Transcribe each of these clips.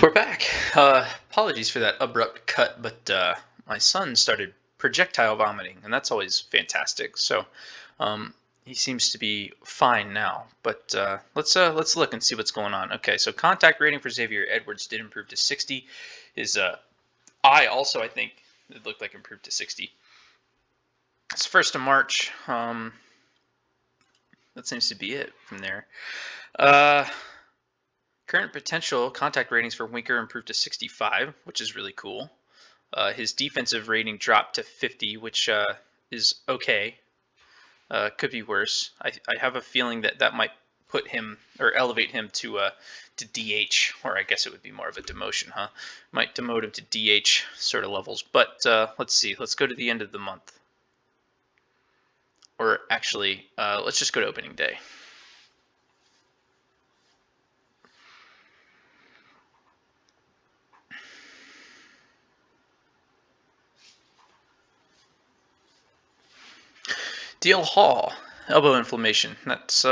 We're back. Apologies for that abrupt cut, but my son started projectile vomiting, and that's always fantastic. So um, he seems to be fine now. But let's look and see what's going on. Okay, so contact rating for Xavier Edwards did improve to 60. His eye also, I think, it looked like improved to 60. It's 1st of March. That seems to be it from there. Uh, Current potential contact ratings for Winker improved to 65, which is really cool. His defensive rating dropped to 50, which is okay. Could be worse. I have a feeling that that might put him or elevate him to DH, or I guess it would be more of a demotion, huh? Might demote him to DH sort of levels. But let's see. Let's go to the end of the month. Or actually, let's just go to opening day. DL Hall, elbow inflammation. That's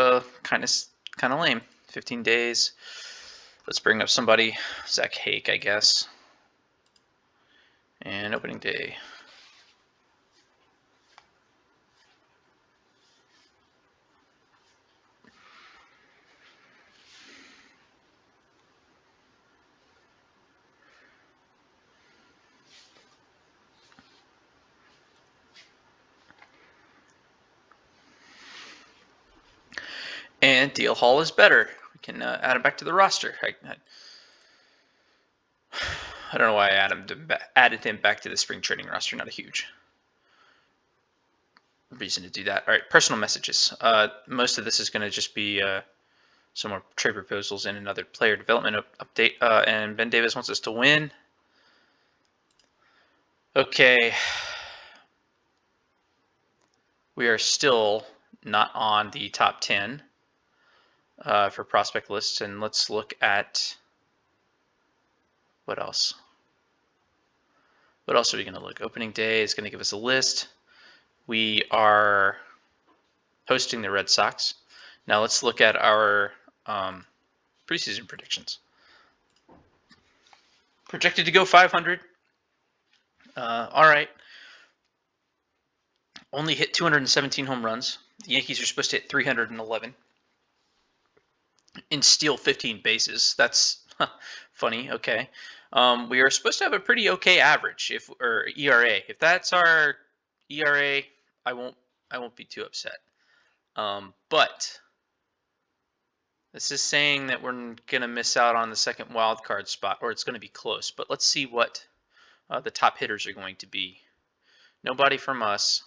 kind of lame. 15 days. Let's bring up somebody. Zach Hake, I guess. And opening day. And DL Hall is better. We can add him back to the roster. I don't know why I added him back to the spring training roster. Not a huge reason to do that. All right, personal messages. Most of this is going to just be some more trade proposals and another player development update. And Ben Davis wants us to win. Okay. We are still not on the top 10 for prospect lists. And let's look at what else. What else are we going to look? Opening day is going to give us a list. We are hosting the Red Sox. Now let's look at our preseason predictions. Projected to go 500. All right. Only hit 217 home runs. The Yankees are supposed to hit 311 and steal 15 bases. That's funny. Okay. We are supposed to have a pretty okay average, or ERA. If that's our ERA, I won't be too upset. But this is saying that we're gonna miss out on the second wild card spot, or it's gonna be close. But let's see what the top hitters are going to be. Nobody from us,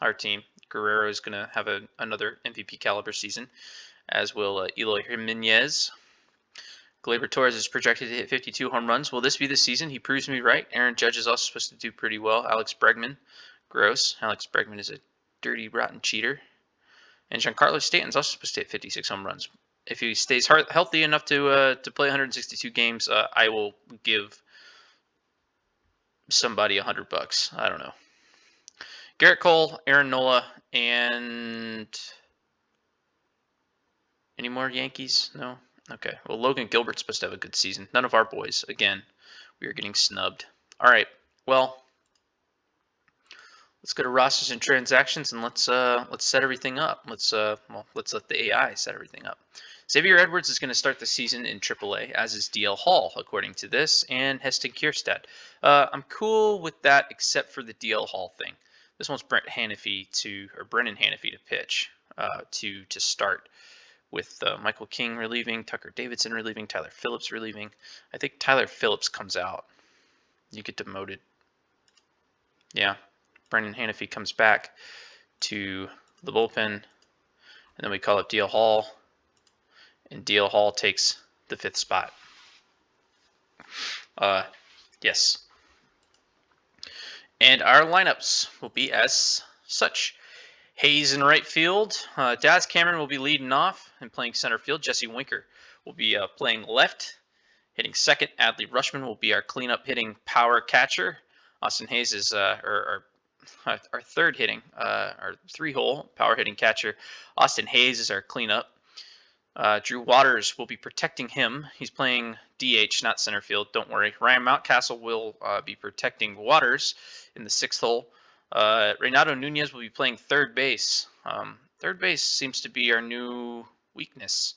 our team. Guerrero is gonna have another MVP caliber season, as will Eloy Jimenez. Gleyber Torres is projected to hit 52 home runs. Will this be the season? He proves me right. Aaron Judge is also supposed to do pretty well. Alex Bregman, gross. Alex Bregman is a dirty, rotten cheater. And Giancarlo Stanton's also supposed to hit 56 home runs. If he stays healthy enough to play 162 games, I will give somebody $100. I don't know. Garrett Cole, Aaron Nola, and any more Yankees? No? Okay. Well, Logan Gilbert's supposed to have a good season. None of our boys. Again, we are getting snubbed. All right. Well, let's go to rosters and transactions, and let's set everything up. Let's let the AI set everything up. Xavier Edwards is going to start the season in AAA, as is DL Hall, according to this, and Heston Kjerstad. I'm cool with that, except for the DL Hall thing. This one's Brennan Hanifee to pitch to start, with Michael King relieving, Tucker Davidson relieving, Tyler Phillips relieving. I think Tyler Phillips comes out. You get demoted. Yeah. Brennan Hanifee comes back to the bullpen, and then we call up DL Hall, and DL Hall takes the 5th spot. Yes. And our lineups will be as such. Hayes in right field. Daz Cameron will be leading off and playing center field. Jesse Winker will be playing left, hitting second. Adley Rushman will be our cleanup hitting power catcher. Austin Hayes is our third hitting, our 3-hole power hitting catcher. Austin Hayes is our cleanup. Drew Waters will be protecting him. He's playing DH, not center field. Don't worry. Ryan Mountcastle will be protecting Waters in the 6th hole. Renato Nunez will be playing third base. Third base seems to be our new weakness.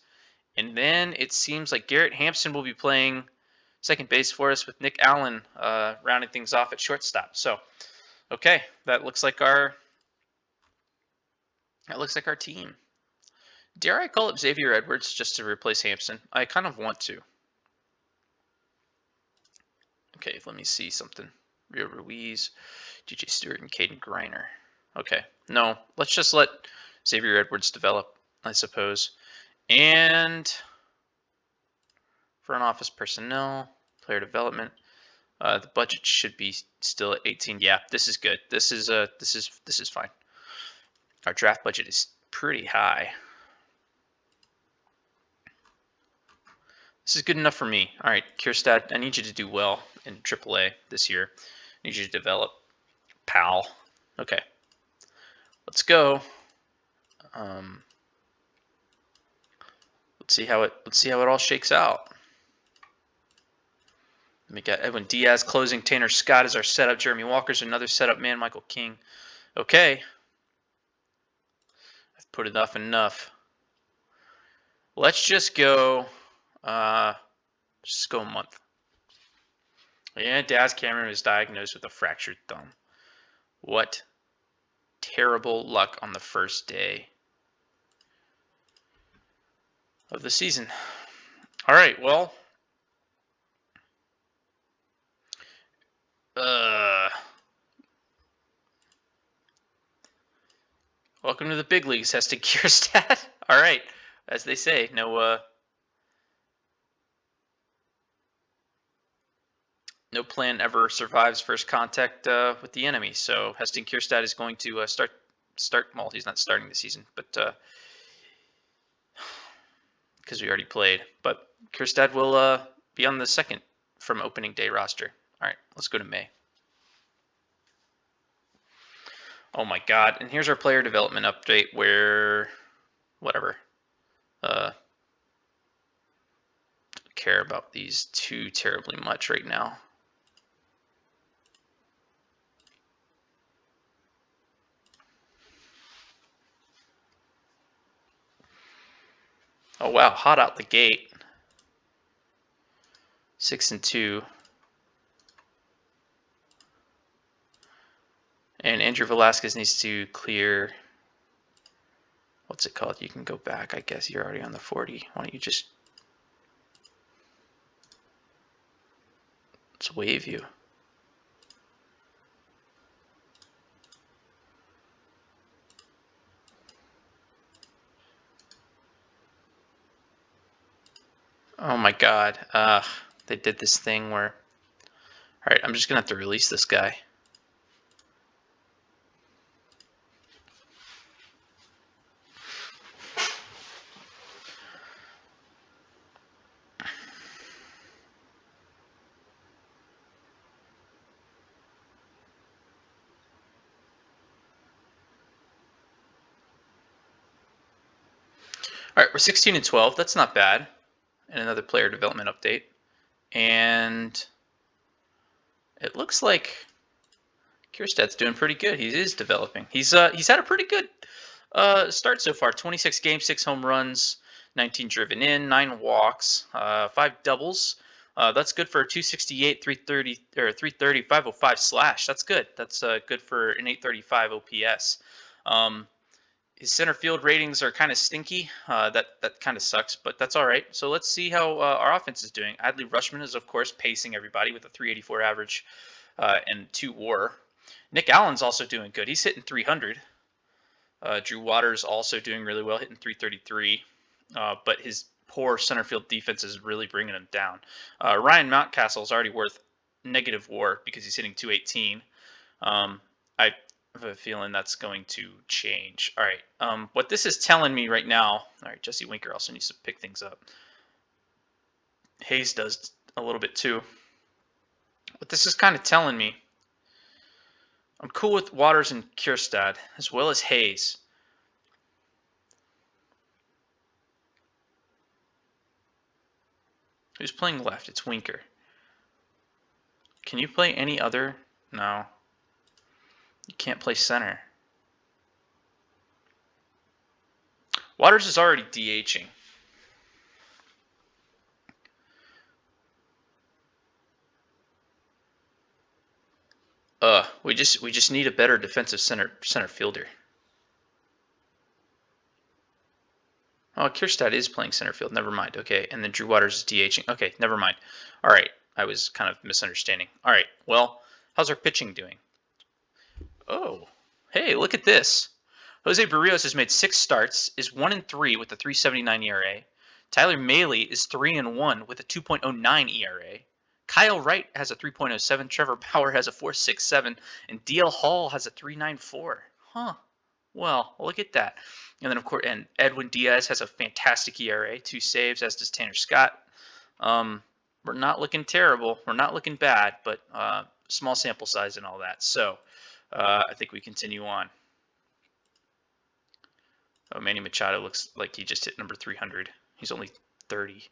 And then it seems like Garrett Hampson will be playing second base for us with Nick Allen rounding things off at shortstop. So, okay, that looks like our team. Dare I call up Xavier Edwards just to replace Hampson? I kind of want to. Okay, let me see something. Rio Ruiz, DJ Stewart, and Caden Griner. Okay, no, let's just let Xavier Edwards develop, I suppose. And front office personnel, player development. The budget should be still at 18. Yeah, this is good. This is fine. Our draft budget is pretty high. This is good enough for me. All right, Kierstad, I need you to do well in AAA this year. I need you to develop, pal. Okay, let's go. Let's see how it all shakes out. We got Edwin Diaz closing. Tanner Scott is our setup. Jeremy Walker's another setup man. Michael King. Okay, I've put enough. Let's just go. Just go a month. Yeah, Daz Cameron was diagnosed with a fractured thumb. What terrible luck on the first day of the season. All right, well, welcome to the big leagues, Heston Kierstad. All right, as they say, no plan ever survives first contact with the enemy. So Heston Kierstad is going to start. Well, he's not starting the season, but because we already played. But Kierstad will be on the second from opening day roster. All right, let's go to May. Oh my God! And here's our player development update. Where, whatever. Don't care about these too terribly much right now. Oh wow, hot out the gate. 6-2. And Andrew Velasquez needs to clear. What's it called? You can go back. I guess you're already on the 40. Why don't you just. Let's wave you. Oh my God. They did this thing where. All right, I'm just gonna have to release this guy. All right, we're 16-12. That's not bad. And another player development update. And it looks like Kierstad's doing pretty good. He is developing. He's had a pretty good start so far. 26 games, 6 home runs, 19 driven in, 9 walks, 5 doubles. That's good for a 268, 330 or 330, 505 slash. That's good. That's good for an 835 OPS. His center field ratings are kind of stinky. That kind of sucks, but that's all right. So let's see how our offense is doing. Adley Rushman is, of course, pacing everybody with a 384 average and 2 WAR. Nick Allen's also doing good. He's hitting 300. Drew Waters also doing really well, hitting 333. But his poor center field defense is really bringing him down. Ryan Mountcastle is already worth negative WAR because he's hitting 218. I have a feeling that's going to change. All right. What this is telling me right now. All right. Jesse Winker also needs to pick things up. Hayes does a little bit too. What this is kind of telling me. I'm cool with Waters and Kierstad, as well as Hayes. Who's playing left? It's Winker. Can you play any other? No. You can't play center. Waters is already DHing. We just need a better defensive center fielder. Oh, Kierstad is playing center field. Never mind. Okay, and then Drew Waters is DHing. Okay, never mind. All right, I was kind of misunderstanding. All right, well, how's our pitching doing? Oh, hey, look at this. Jose Barrios has made 6 starts, is 1-3 with a 3.79 ERA. Tyler Mahle is 3-1 with a 2.09 ERA. Kyle Wright has a 3.07. Trevor Bauer has a 4.67, and DL Hall has a 3.94. Huh. Well, look at that. And then of course, and Edwin Diaz has a fantastic ERA, 2 saves, as does Tanner Scott. We're not looking terrible. We're not looking bad, but small sample size and all that. So I think we continue on. Oh, Manny Machado looks like he just hit number 300. He's only 30.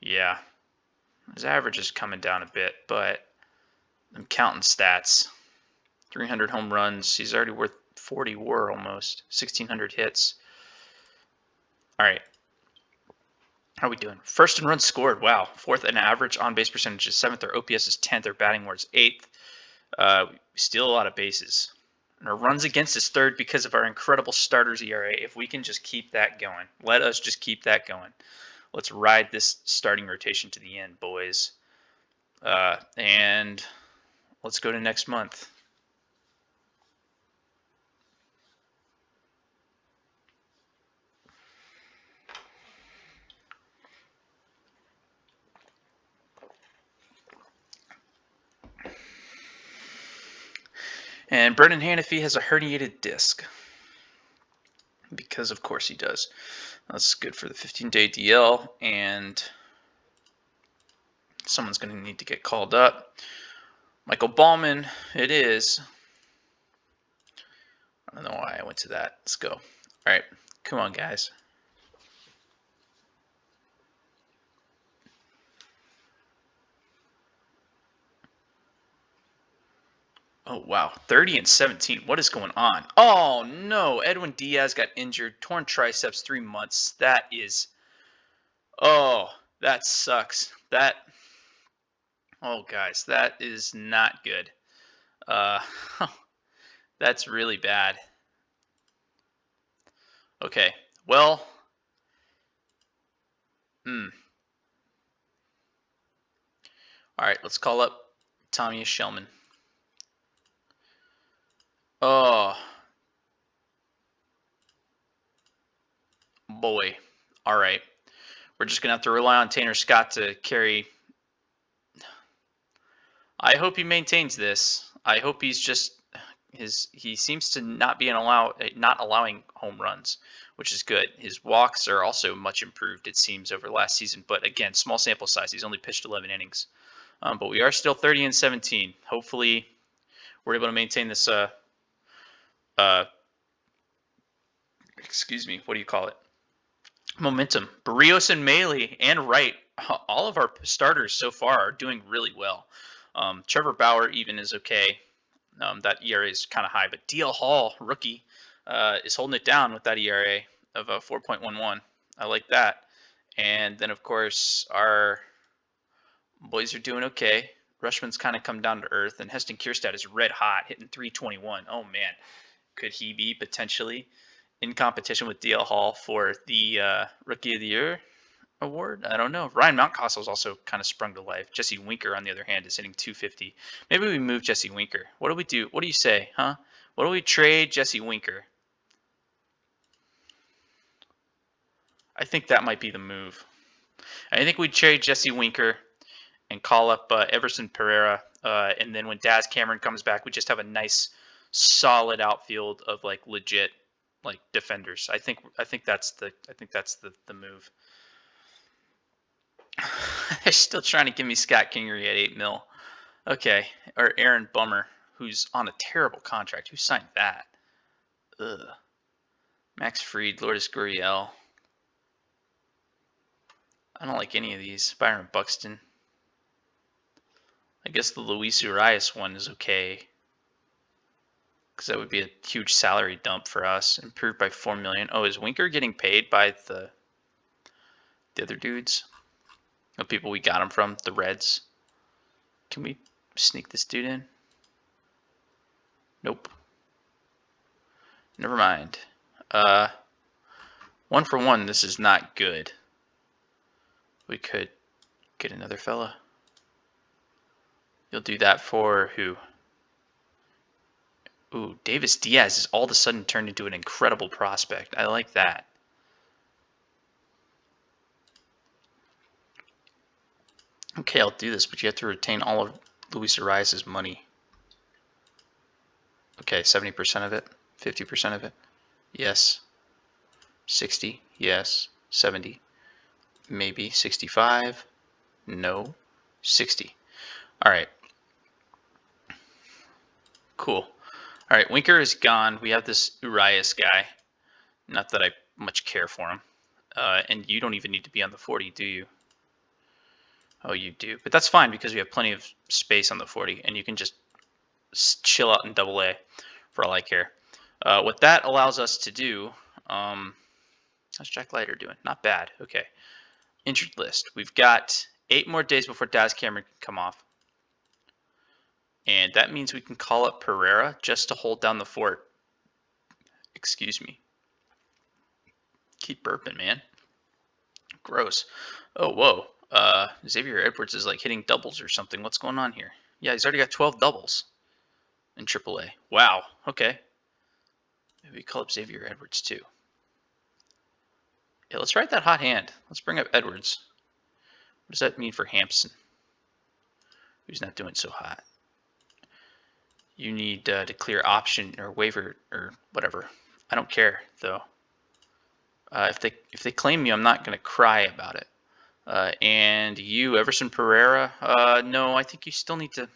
Yeah. His average is coming down a bit, but I'm counting stats. 300 home runs. He's already worth 40 WAR almost. 1,600 hits. All right. How are we doing? First in runs scored. Wow. 4th in average. On base percentage is 7th. Our OPS is 10th. Our batting WAR is 8th. We steal a lot of bases. And our runs against is 3rd because of our incredible starters ERA. If we can just keep that going, let us just keep that going. Let's ride this starting rotation to the end, boys. And let's go to next month. And Brendan Hanafy has a herniated disc. Because of course he does. That's good for the 15-day DL, and someone's going to need to get called up. Michael Ballman, it is. I don't know why I went to that. Let's go. All right, come on, guys. Oh, wow. 30-17. What is going on? Oh, no. Edwin Diaz got injured. Torn triceps, 3 months. That is... Oh, that sucks. Oh, guys, that is not good. That's really bad. Okay, well... All right, let's call up Tommy Shellman. Oh, boy. All right. We're just going to have to rely on Tanner Scott to carry. I hope he maintains this. I hope he's just he seems to not be not allowing home runs, which is good. His walks are also much improved, it seems, over last season. But again, small sample size. He's only pitched 11 innings. But we are still 30-17. Hopefully, we're able to maintain this excuse me, what do you call it? Momentum. Barrios and Mahle and Wright, all of our starters so far are doing really well. Trevor Bauer even is okay. That ERA is kind of high, but DL Hall, rookie, is holding it down with that ERA of 4.11. I like that. And then, of course, our boys are doing okay. Rushman's kind of come down to earth, and Heston Kierstad is red hot, hitting 321. Oh, man. Could he be potentially in competition with DL Hall for the Rookie of the Year award? I don't know. Ryan Mountcastle's also kind of sprung to life. Jesse Winker, on the other hand, is hitting 250. Maybe we move Jesse Winker. What do we do? What do you say, huh? What do we trade Jesse Winker? I think that might be the move. I think we trade Jesse Winker and call up Everson Pereira, and then when Daz Cameron comes back, we just have a nice, solid outfield of like legit, like defenders. I think that's the move. They're still trying to give me Scott Kingery at $8 million. Okay, or Aaron Bummer, who's on a terrible contract. Who signed that? Ugh. Max Fried, Lourdes Gurriel. I don't like any of these. Byron Buxton. I guess the Luis Urias one is okay, because that would be a huge salary dump for us. Improved by $4 million. Oh, is Winker getting paid by the other dudes? The people we got him from, the Reds. Can we sneak this dude in? Nope. Never mind. 1-for-1, this is not good. We could get another fella. You'll do that for who? Ooh, Davis Diaz is all of a sudden turned into an incredible prospect. I like that. Okay, I'll do this, but you have to retain all of Luis Arias' money. Okay, 70% of it, 50% of it. Yes. 60, yes. 70, maybe. 65, no. 60. All right. Cool. All right, Winker is gone. We have this Urias guy. Not that I much care for him. And you don't even need to be on the 40, do you? Oh, you do. But that's fine because we have plenty of space on the 40, and you can just chill out in double A for all I care. What that allows us to do, how's Jack Leiter doing? Not bad. Okay. Injured list. We've got 8 more days before Daz Cameron can come off. And that means we can call up Pereira just to hold down the fort. Excuse me. Keep burping, man. Gross. Oh, whoa. Xavier Edwards is like hitting doubles or something. What's going on here? Yeah, he's already got 12 doubles in AAA. Wow. Okay. Maybe we call up Xavier Edwards too. Yeah, let's ride that hot hand. Let's bring up Edwards. What does that mean for Hampson, who's not doing so hot? You need to clear option or waiver or whatever. I don't care though. If they claim you, I'm not gonna cry about it. And you, Everson Pereira, no, I think you still need to.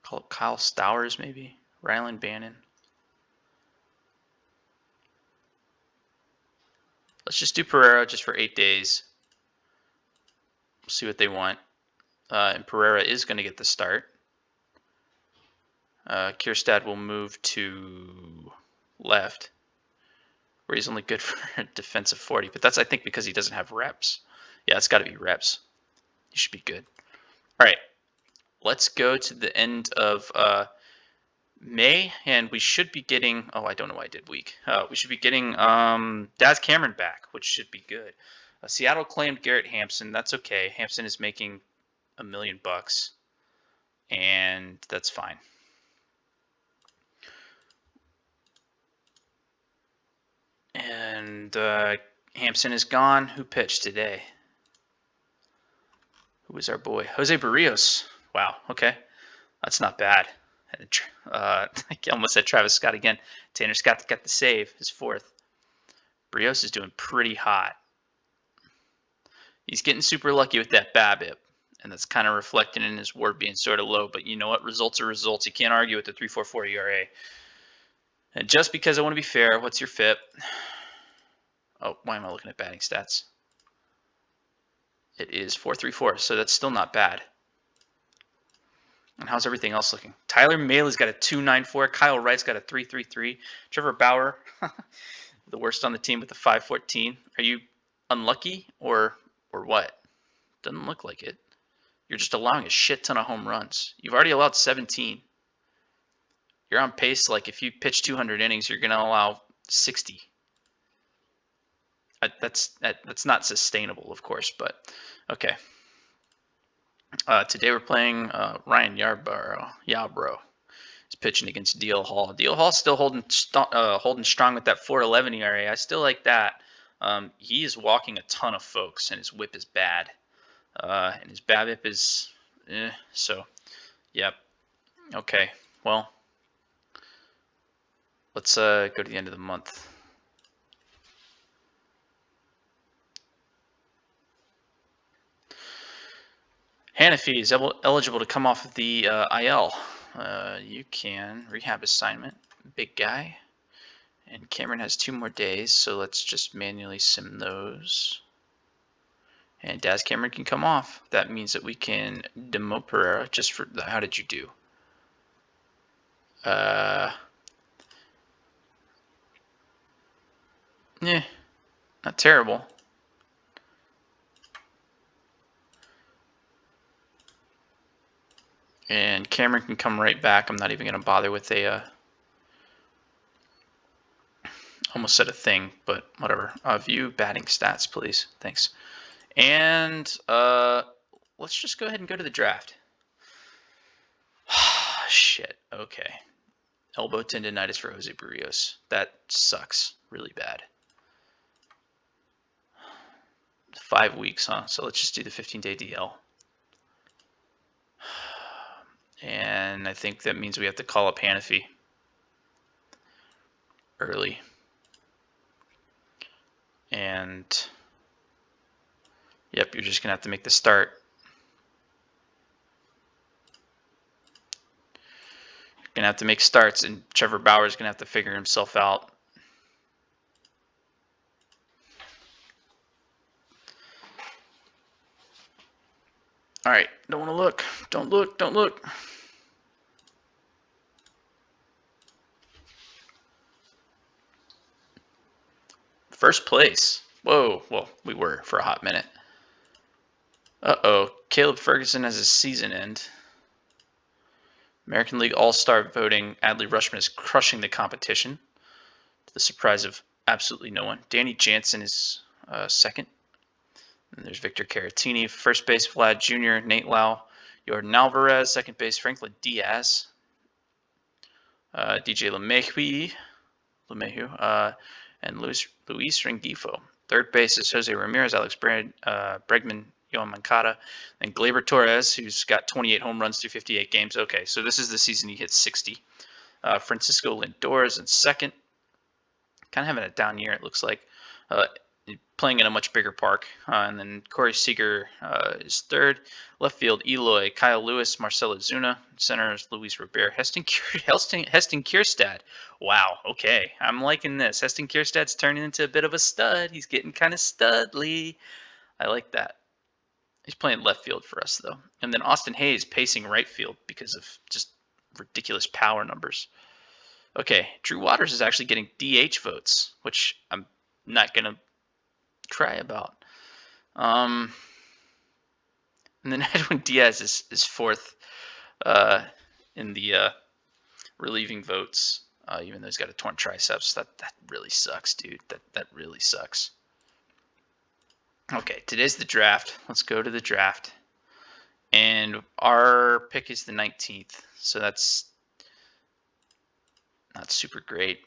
Call up Kyle Stowers maybe. Rylan Bannon. Let's just do Pereira just for 8 days. We'll see what they want. And Pereira is going to get the start. Kierstad will move to left, where he's only good for a defensive 40. But that's, I think, because he doesn't have reps. Yeah, it's got to be reps. He should be good. All right. Let's go to the end of May, and we should be getting. Oh, I don't know why I did week. We should be getting Daz Cameron back, which should be good. Seattle claimed Garrett Hampson. That's okay. Hampson is making $1 million, and that's fine. And Hampson is gone. Who pitched today? Who was our boy? Jose Barrios. Wow. Okay, that's not bad. I almost said Travis Scott again. Tanner Scott got the save, his 4th. Barrios is doing pretty hot. He's getting super lucky with that BABIP, and that's kind of reflected in his WAR being sort of low. But you know what? Results are results. You can't argue with the 3.44 ERA. And just because I want to be fair, what's your FIP? Oh, why am I looking at batting stats? It is 4.34, so that's still not bad. And how's everything else looking? Tyler Maley's got a 2.94. Kyle Wright's got a 3.33. Trevor Bauer, the worst on the team with a 5.14. Are you unlucky or what? Doesn't look like it. You're just allowing a shit ton of home runs. You've already allowed 17. You're on pace. Like if you pitch 200 innings, you're going to allow 60. That's not sustainable, of course, but okay. Today we're playing Ryan Yarbrough. He's pitching against Deal Hall. Deal Hall's still holding strong with that 4.11 ERA. I still like that. He is walking a ton of folks, and his whip is bad. And his BABIP is so. Yep. Okay. Well, let's go to the end of the month. Hanafi is eligible to come off of the IL. You can rehab assignment, big guy, And Cameron has 2 more days, so let's just manually sim those. And Daz Cameron can come off. That means that we can demote Pereira just for the, how did you do? Yeah, not terrible. And Cameron can come right back. I'm not even going to bother with a, almost said a thing, but whatever. View batting stats, please. Thanks. And let's just go ahead and go to the draft. Shit. Okay. Elbow tendonitis for Jose Barrios. That sucks really bad. 5 weeks, huh? So let's just do the 15-day DL. And I think that means we have to call up Hanafi early. And yep, you're just gonna have to make the start. You're gonna have to make starts, and Trevor Bauer's gonna have to figure himself out. All right, don't want to look. Don't look. Don't look. First place. Whoa. Well, we were for a hot minute. Uh-oh. Caleb Ferguson has a season end. American League All-Star voting. Adley Rutschman is crushing the competition, to the surprise of absolutely no one. Danny Jansen is second. And there's Victor Caratini, first base Vlad Jr., Nate Lau, Jordan Alvarez, second base Franklin Diaz, DJ LeMahieu, and Luis Rengifo. Third base is Jose Ramirez, Alex Bregman, Yohan Moncada, and Gleyber Torres, who's got 28 home runs through 58 games. Okay, so this is the season he hit 60. Francisco Lindor is in second. Kind of having a down year, it looks like. Playing in a much bigger park. And then Corey Seager is third. Left field, Eloy, Kyle Lewis, Marcelo Zuna. Center is Luis Robert. Heston Kierstad. Wow, okay. I'm liking this. Heston Kierstad's turning into a bit of a stud. He's getting kind of studly. I like that. He's playing left field for us, though. And then Austin Hayes pacing right field because of just ridiculous power numbers. Okay, Drew Waters is actually getting DH votes, which I'm not going to cry about. And then Edwin Diaz is fourth in the relieving votes, even though he's got a torn triceps. That really sucks, dude. That really sucks. Okay, today's the draft. Let's go to the draft. And our pick is the 19th, so that's not super great.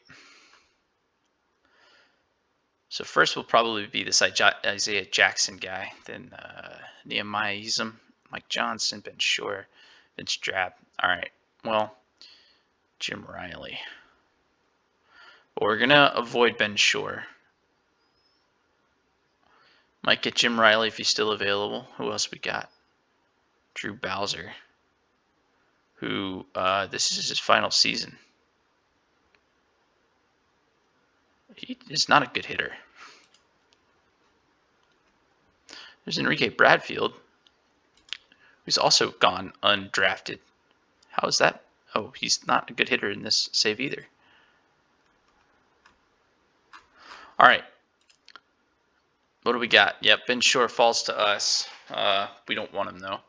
So first will probably be this Isaiah Jackson guy, then Nehemiah Easom, Mike Johnson, Ben Shore, Vince Drab. All right, well, Jim Riley. But we're going to avoid Ben Shore. Might get Jim Riley if he's still available. Who else we got? Drew Bowser, who this is his final season. He is not a good hitter. There's Enrique Bradfield, who's also gone undrafted. How is that? Oh, he's not a good hitter in this save either. All right. What do we got? Yep, Ben Shore falls to us. We don't want him, though.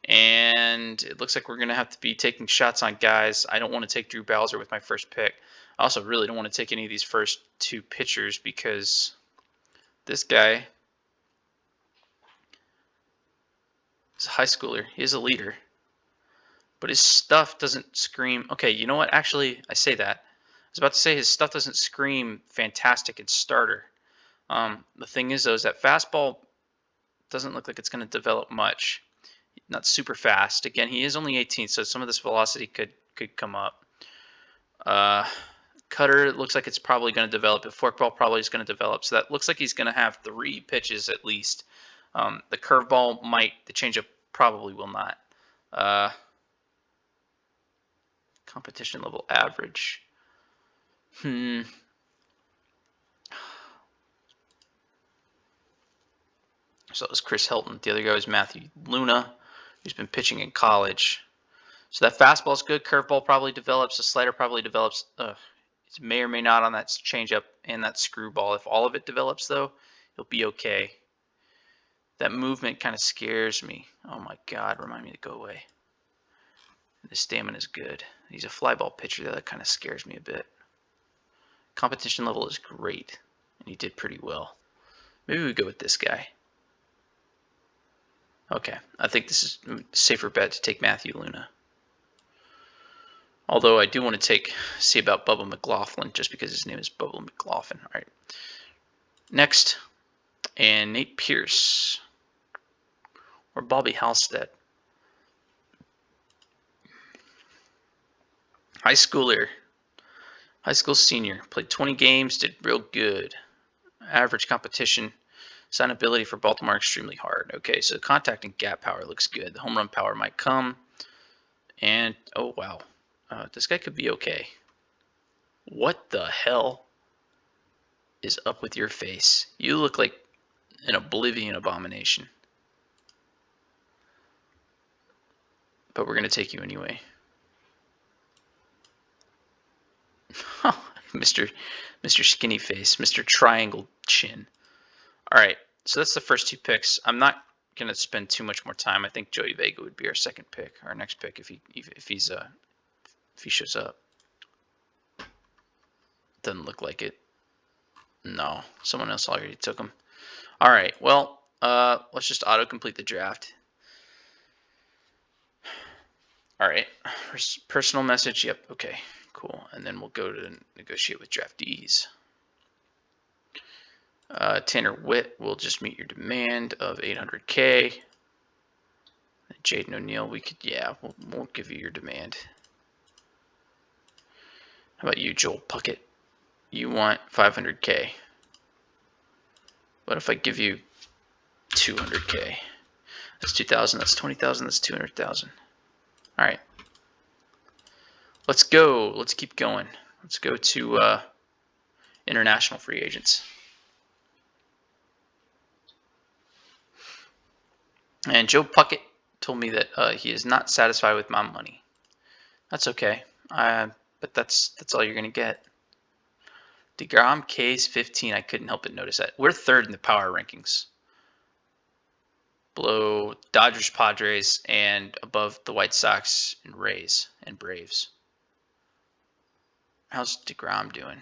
And it looks like we're going to have to be taking shots on guys. I don't want to take Drew Bowser with my first pick. I also really don't want to take any of these first two pitchers because this guy is a high schooler. He is a leader. But his stuff doesn't scream. Okay, you know what? Actually, I say that. I was about to say his stuff doesn't scream fantastic in starter. The thing is, though, is that fastball doesn't look like it's going to develop much. Not super fast. Again, he is only 18, so some of this velocity could come up. Cutter looks like it's probably going to develop. Forkball probably is going to develop. So that looks like he's going to have 3 pitches at least. The curveball might. The changeup probably will not. Competition level average. So that was Chris Hilton. The other guy was Matthew Luna, who's been pitching in college. So that fastball is good. Curveball probably develops. The slider probably develops. It may or may not on that changeup and that screwball. If all of it develops, though, it'll be okay. That movement kind of scares me. Oh my God, remind me to go away. The stamina is good. He's a fly ball pitcher. That kind of scares me a bit. Competition level is great, and he did pretty well. Maybe we go with this guy. Okay, I think this is a safer bet to take Matthew Luna. Although I do want to see about Bubba McLaughlin, just because his name is Bubba McLaughlin. All right. Next, and Nate Pierce or Bobby Halstead. High school senior, played 20 games, did real good. Average competition, signability for Baltimore extremely hard. Okay, so contact and gap power looks good. The home run power might come. And, oh wow, this guy could be okay. What the hell is up with your face? You look like an oblivion abomination. But we're going to take you anyway. Mr. Skinny Face, Mr. Triangle Chin. All right, so that's the first two picks. I'm not going to spend too much more time. I think Joey Vega would be our second pick, our next pick if he shows up. Doesn't look like it. No, someone else already took him. All right, well, let's just auto-complete the draft. All right, personal message. Yep, okay, cool. And then we'll go to negotiate with draftees. Tanner Witt will just meet your demand of $800K. Jaden O'Neill, we'll give you your demand. How about you, Joel Puckett? You want $500K. What if I give you $200K? That's $2,000. That's $20,000. That's $200,000. All right. Let's go. Let's keep going. Let's go to international free agents. And Joe Puckett told me that he is not satisfied with my money. That's okay. But that's all you're gonna get. DeGrom K's 15. I couldn't help but notice that. We're third in the power rankings, below Dodgers, Padres, and above the White Sox and Rays and Braves. How's DeGrom doing?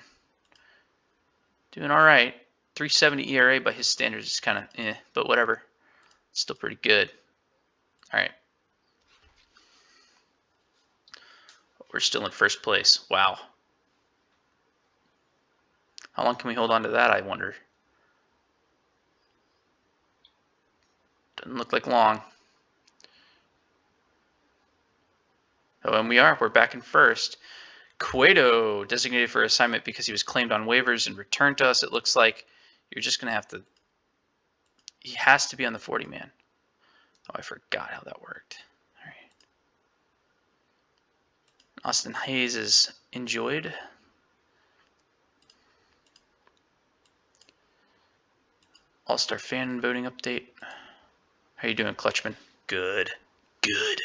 Doing all right. 3.70 ERA by his standards is kind of but whatever. Still pretty good. All right. We're still in first place. Wow. How long can we hold on to that, I wonder? Doesn't look like long. Oh, and we're back in first. Cueto designated for assignment because he was claimed on waivers and returned to us. It looks like you're just going to have to... He has to be on the 40-man. Oh, I forgot how that worked. All right. Austin Hayes is enjoyed. All-Star fan voting update. How you doing, Clutchman? Good. Good.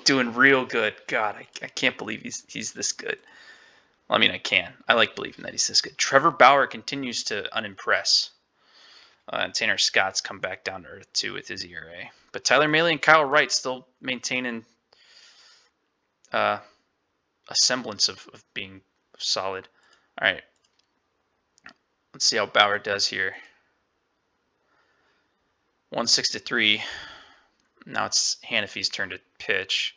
doing real good. God, I can't believe he's this good. Well, I mean, I can. I like believing that he's this good. Trevor Bauer continues to unimpress. And Tanner Scott's come back down to earth, too, with his ERA. But Tyler Mahle and Kyle Wright still maintaining a semblance of being solid. All right. Let's see how Bauer does here. 163. Now it's Hanafy's turn to pitch.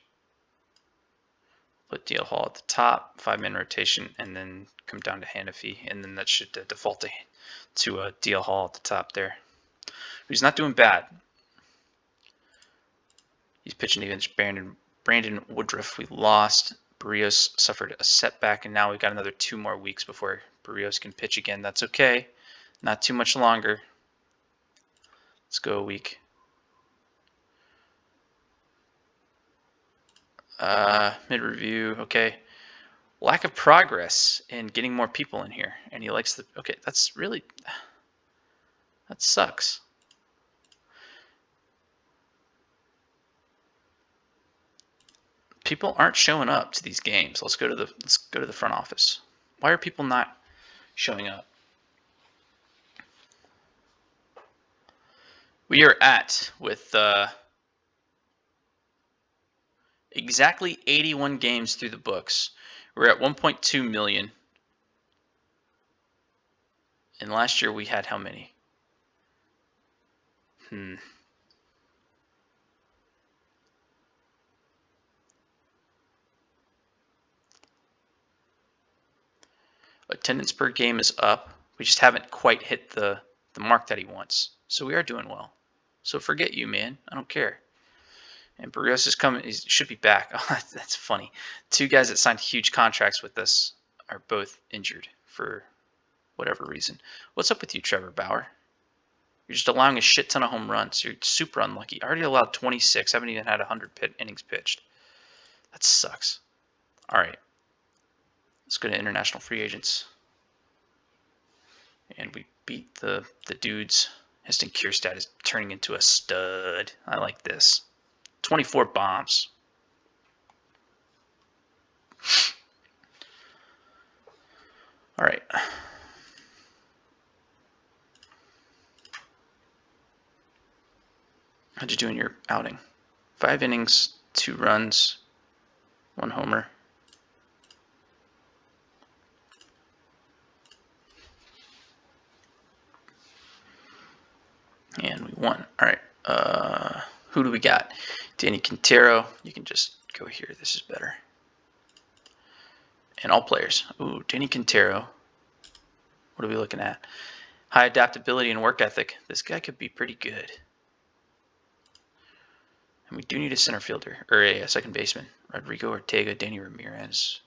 Put DL Hall at the top, 5-man rotation, and then come down to Hanafy, and then that should default to DL Hall at the top there. He's not doing bad. He's pitching against Brandon Woodruff. We lost. Barrios suffered a setback, and now we've got another 2 more weeks before Barrios can pitch again. That's okay. Not too much longer. Let's go a week. Mid-review, okay. Lack of progress in getting more people in here. And he likes the... Okay, that's really... That sucks. People aren't showing up to these games. Let's go to the front office. Why are people not showing up? We are with exactly 81 games through the books. We're at 1.2 million. And last year we had how many? Attendance per game is up. We just haven't quite hit the mark that he wants. So we are doing well. So forget you, man. I don't care. And Barrios is coming. He should be back. Oh, that's funny. Two guys that signed huge contracts with us are both injured for whatever reason. What's up with you, Trevor Bauer? You're just allowing a shit ton of home runs. You're super unlucky. I already allowed 26. I haven't even had 100 innings pitched. That sucks. All right. Let's go to international free agents. And we beat the dudes. Heston Kierstad is turning into a stud. I like this. 24 bombs. All right. How'd you do in your outing? 5 innings, 2 runs, 1 homer. And we won. All right. Who do we got? Danny Quintero. You can just go here. This is better. And all players. Ooh, Danny Quintero. What are we looking at? High adaptability and work ethic. This guy could be pretty good. And we do need a center fielder, or a second baseman. Rodrigo Ortega, Danny Ramirez.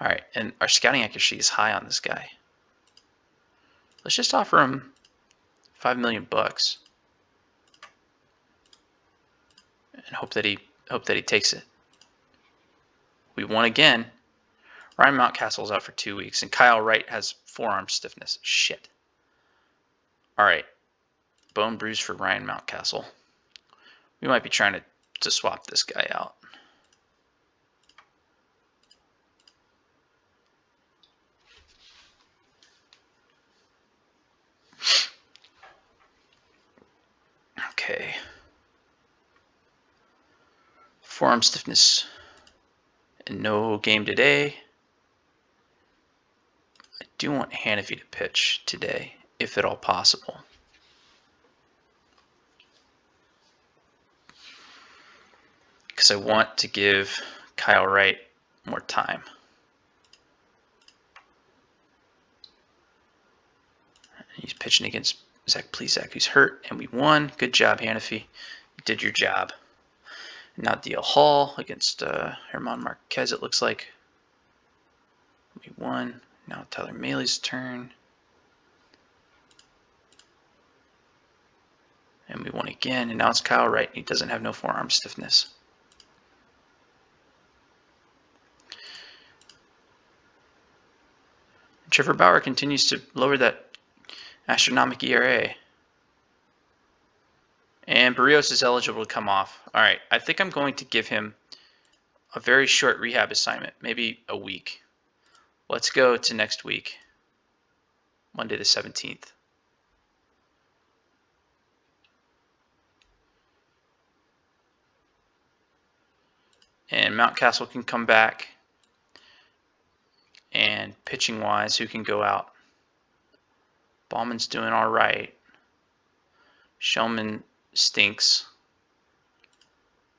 All right, and our scouting accuracy is high on this guy. Let's just offer him $5 million and hope that he takes it. We won again. Ryan Mountcastle's out for 2 weeks, and Kyle Wright has forearm stiffness. Shit. All right, bone bruise for Ryan Mountcastle. We might be trying to swap this guy out. Okay. Forearm stiffness and no game today. I do want Hannafy to pitch today, if at all possible. Because I want to give Kyle Wright more time. He's pitching against Zach Plesac, who's hurt, and we won. Good job, Hannafy. You did your job. Now DL Hall against Herman Marquez, it looks like. We won. Now Tyler Maley's turn. And we won again, and now it's Kyle Wright. He doesn't have no forearm stiffness. Trevor Bauer continues to lower that astronomical ERA. And Barrios is eligible to come off. All right, I think I'm going to give him a very short rehab assignment, maybe a week. Let's go to next week, Monday the 17th. And Mountcastle can come back. And pitching-wise, who can go out? Bauman's doing all right. Shellman stinks.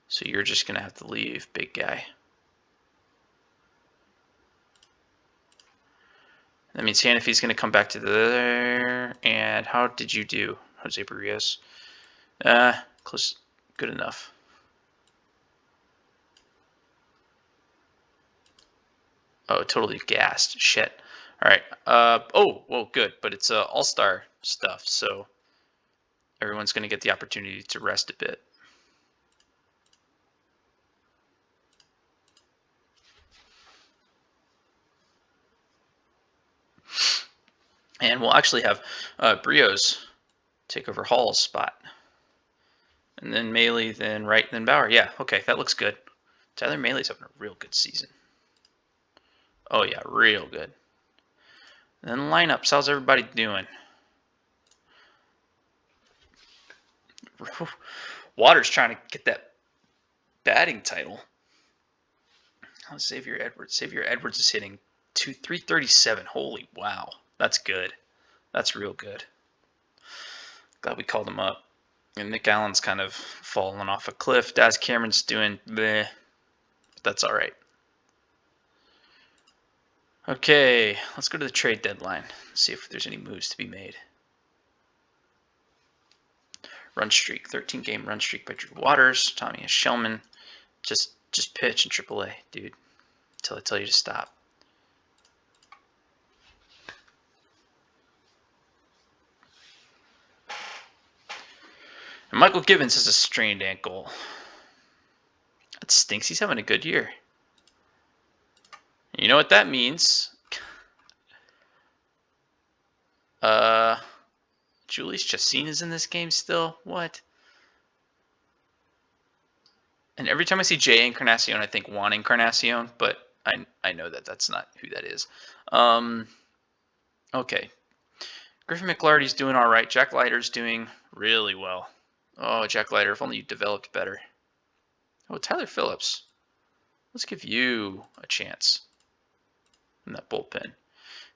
So you're just going to have to leave, big guy. That means Hannafy's going to come back to there. And how did you do, Jose Barrios? Close, good enough. Oh, totally gassed. Shit. All right. Oh, well, good. But it's all-star stuff, so everyone's going to get the opportunity to rest a bit. And we'll actually have Brios take over Hall's spot. And then Maley, then Wright, then Bauer. Yeah, okay, that looks good. Tyler Maley's having a real good season. Oh, yeah, real good. And then lineups, how's everybody doing? Waters trying to get that batting title. Oh, Xavier Edwards. Xavier Edwards is hitting 337. Holy wow. That's good. That's real good. Glad we called him up. And Nick Allen's kind of falling off a cliff. Daz Cameron's doing bleh. But that's all right. Okay, let's go to the trade deadline. See if there's any moves to be made. Run streak, 13-game run streak by Drew Waters, Tommy Shellman. Just pitch in AAA, dude, until I tell you to stop. And Michael Gibbons has a strained ankle. That stinks. He's having a good year. You know what that means? Julius Chassin is in this game still? What? And every time I see J. Encarnacion, I think Juan Encarnacion, but I know that that's not who that is. Okay. Griffin McLarty's doing all right. Jack Leiter's doing really well. Oh, Jack Leiter, if only you developed better. Oh, Tyler Phillips. Let's give you a chance in that bullpen.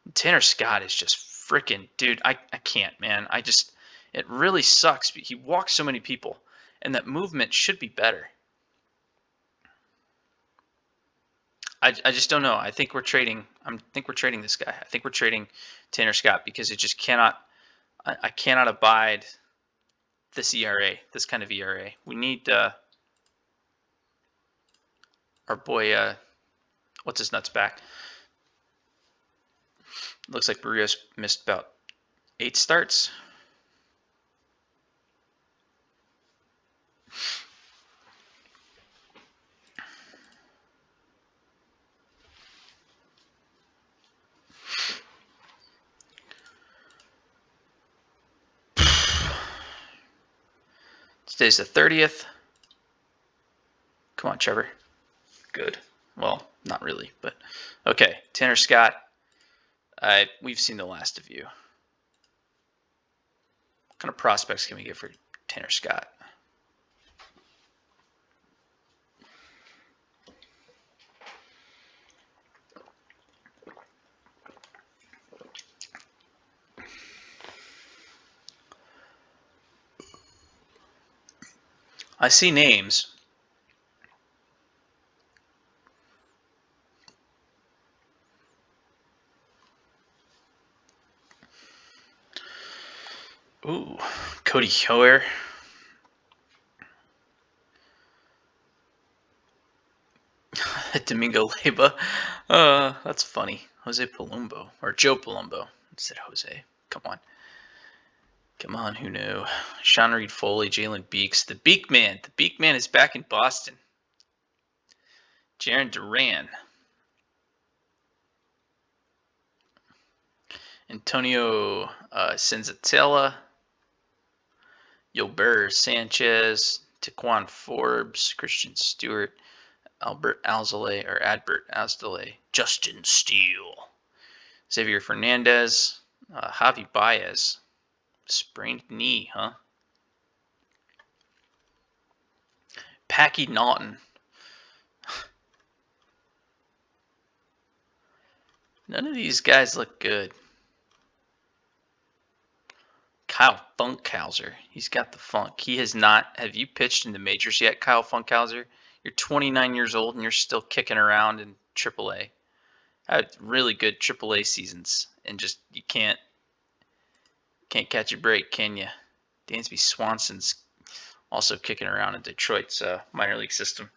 And Tanner Scott is just freaking, dude, I can't, man. It really sucks. He walks so many people, and that movement should be better. I just don't know. I think we're trading this guy. I think we're trading Tanner Scott because it just cannot. I cannot abide this ERA, this kind of ERA. We need our boy. What's his nuts back? Looks like Barrios missed about 8 starts. Today's the 30th. Come on, Trevor. Good. Well, not really, but okay. Tanner Scott. We've seen the last of you. What kind of prospects can we get for Tanner Scott? I see names. Ooh, Cody Hoyer. Domingo Leyba. That's funny. Jose Palumbo. Or Joe Palumbo. Instead of Jose. Come on. Come on, who knew? Sean Reed Foley, Jalen Beeks. The Beak Man. The Beak Man is back in Boston. Jaron Duran. Antonio Senzatella. Yolber Sanchez. Taquan Forbes. Christian Stewart. Adbert Alzolay. Justin Steele. Xavier Fernandez. Javi Baez. Sprained knee, huh? Packy Naughton. None of these guys look good. Kyle Funkhauser. He's got the funk. He has not. Have you pitched in the majors yet, Kyle Funkhauser? You're 29 years old and you're still kicking around in AAA. Had really good AAA seasons, and just you can't catch a break, can you? Dansby Swanson's also kicking around in Detroit's minor league system.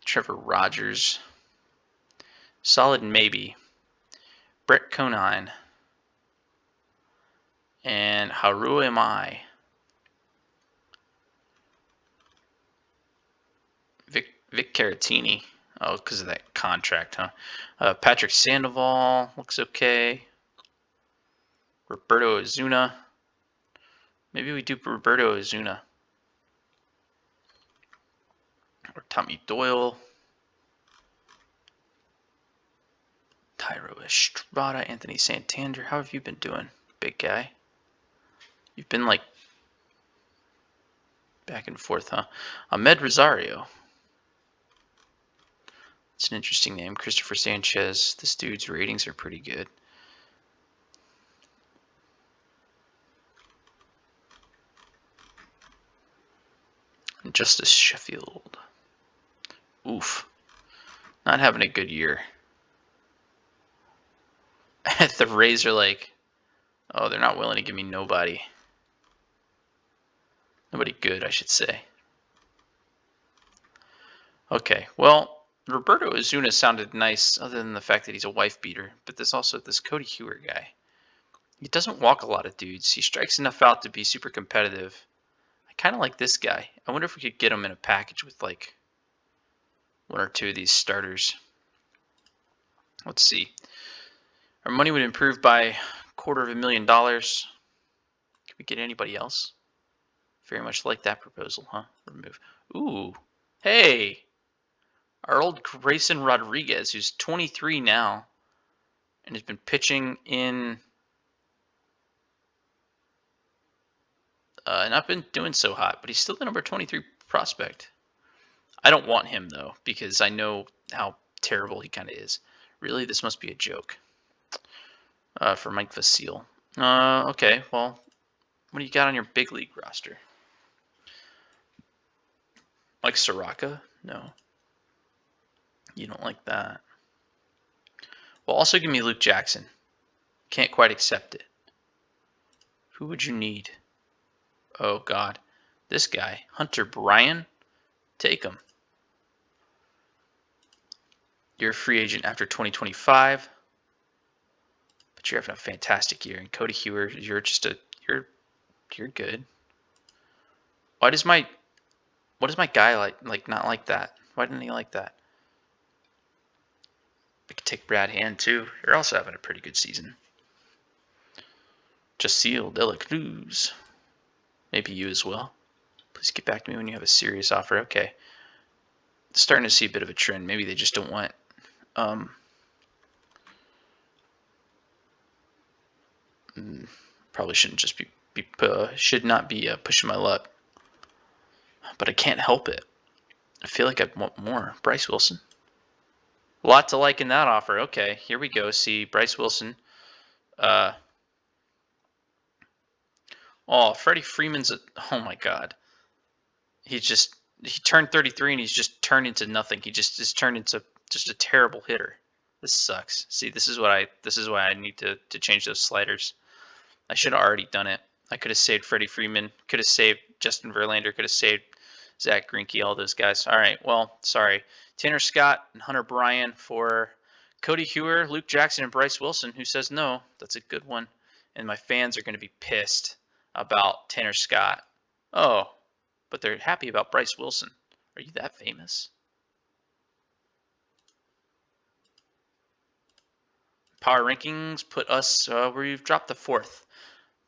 Trevor Rogers. Solid maybe. Brett Conine. And Haru Amai. Vic Caratini. Oh, because of that contract, huh? Patrick Sandoval looks okay. Roberto Ozuna. Maybe we do Roberto Ozuna. Or Tommy Doyle. Tyro Estrada, Anthony Santander. How have you been doing, big guy? You've been like back and forth, huh? Ahmed Rosario. It's an interesting name. Christopher Sanchez. This dude's ratings are pretty good. Justice Sheffield. Oof. Not having a good year. The Rays are like, oh, they're not willing to give me nobody. Nobody good, I should say. Okay, well, Roberto Ozuna sounded nice, other than the fact that he's a wife beater. But there's also this Cody Hewer guy. He doesn't walk a lot of dudes. He strikes enough out to be super competitive. I kind of like this guy. I wonder if we could get him in a package with like one or two of these starters. Let's see. Our money would improve by $250,000. Can we get anybody else? Very much like that proposal, huh? Remove. Ooh. Hey. Our old Grayson Rodriguez, who's 23 now and has been pitching in not been doing so hot, but he's still the number 23 prospect. I don't want him, though, because I know how terrible he kind of is. Really, this must be a joke for Mike Vasile. Okay, well, what do you got on your big league roster? Like Soraka? No. You don't like that. Well, also give me Luke Jackson. Can't quite accept it. Who would you need? Oh, God. This guy, Hunter Bryan. Take him. You're a free agent after 2025. But you're having a fantastic year. And Cody Hewer, you're just a you're good. What does my guy like not like that? Why didn't he like that? We could take Brad Hand too. You're also having a pretty good season. Jaciel De La Cruz. Maybe you as well. Please get back to me when you have a serious offer. Okay. Starting to see a bit of a trend. Maybe they just don't want probably shouldn't just should not be pushing my luck. But I can't help it. I feel like I want more. Bryce Wilson. A lot to like in that offer. Okay, here we go. See, Bryce Wilson. Oh, Freddie Freeman's oh my God. He turned 33 and he's just turned into nothing. He just turned into just a terrible hitter. This sucks. See, this is why I need to change those sliders. I should have already done it. I could have saved Freddie Freeman, could have saved Justin Verlander, could have saved Zach Greinke, all those guys. All right, well, sorry. Tanner Scott and Hunter Bryan for Cody Hewer, Luke Jackson, and Bryce Wilson. Who says no? That's a good one. And my fans are going to be pissed about Tanner Scott. Oh, but they're happy about Bryce Wilson. Are you that famous? Power rankings put us we've dropped to 4th.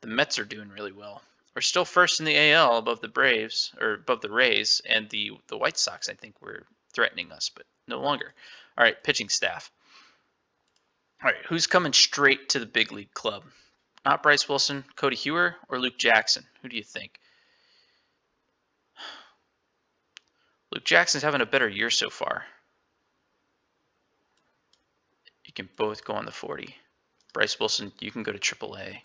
The Mets are doing really well. We're still first in the AL above the Braves or above the Rays, and the White Sox I think were threatening us, but no longer. All right, pitching staff. All right, who's coming straight to the big league club? Not Bryce Wilson, Cody Hewer, or Luke Jackson? Who do you think? Luke Jackson's having a better year so far. You can both go on the 40. Bryce Wilson, you can go to AAA.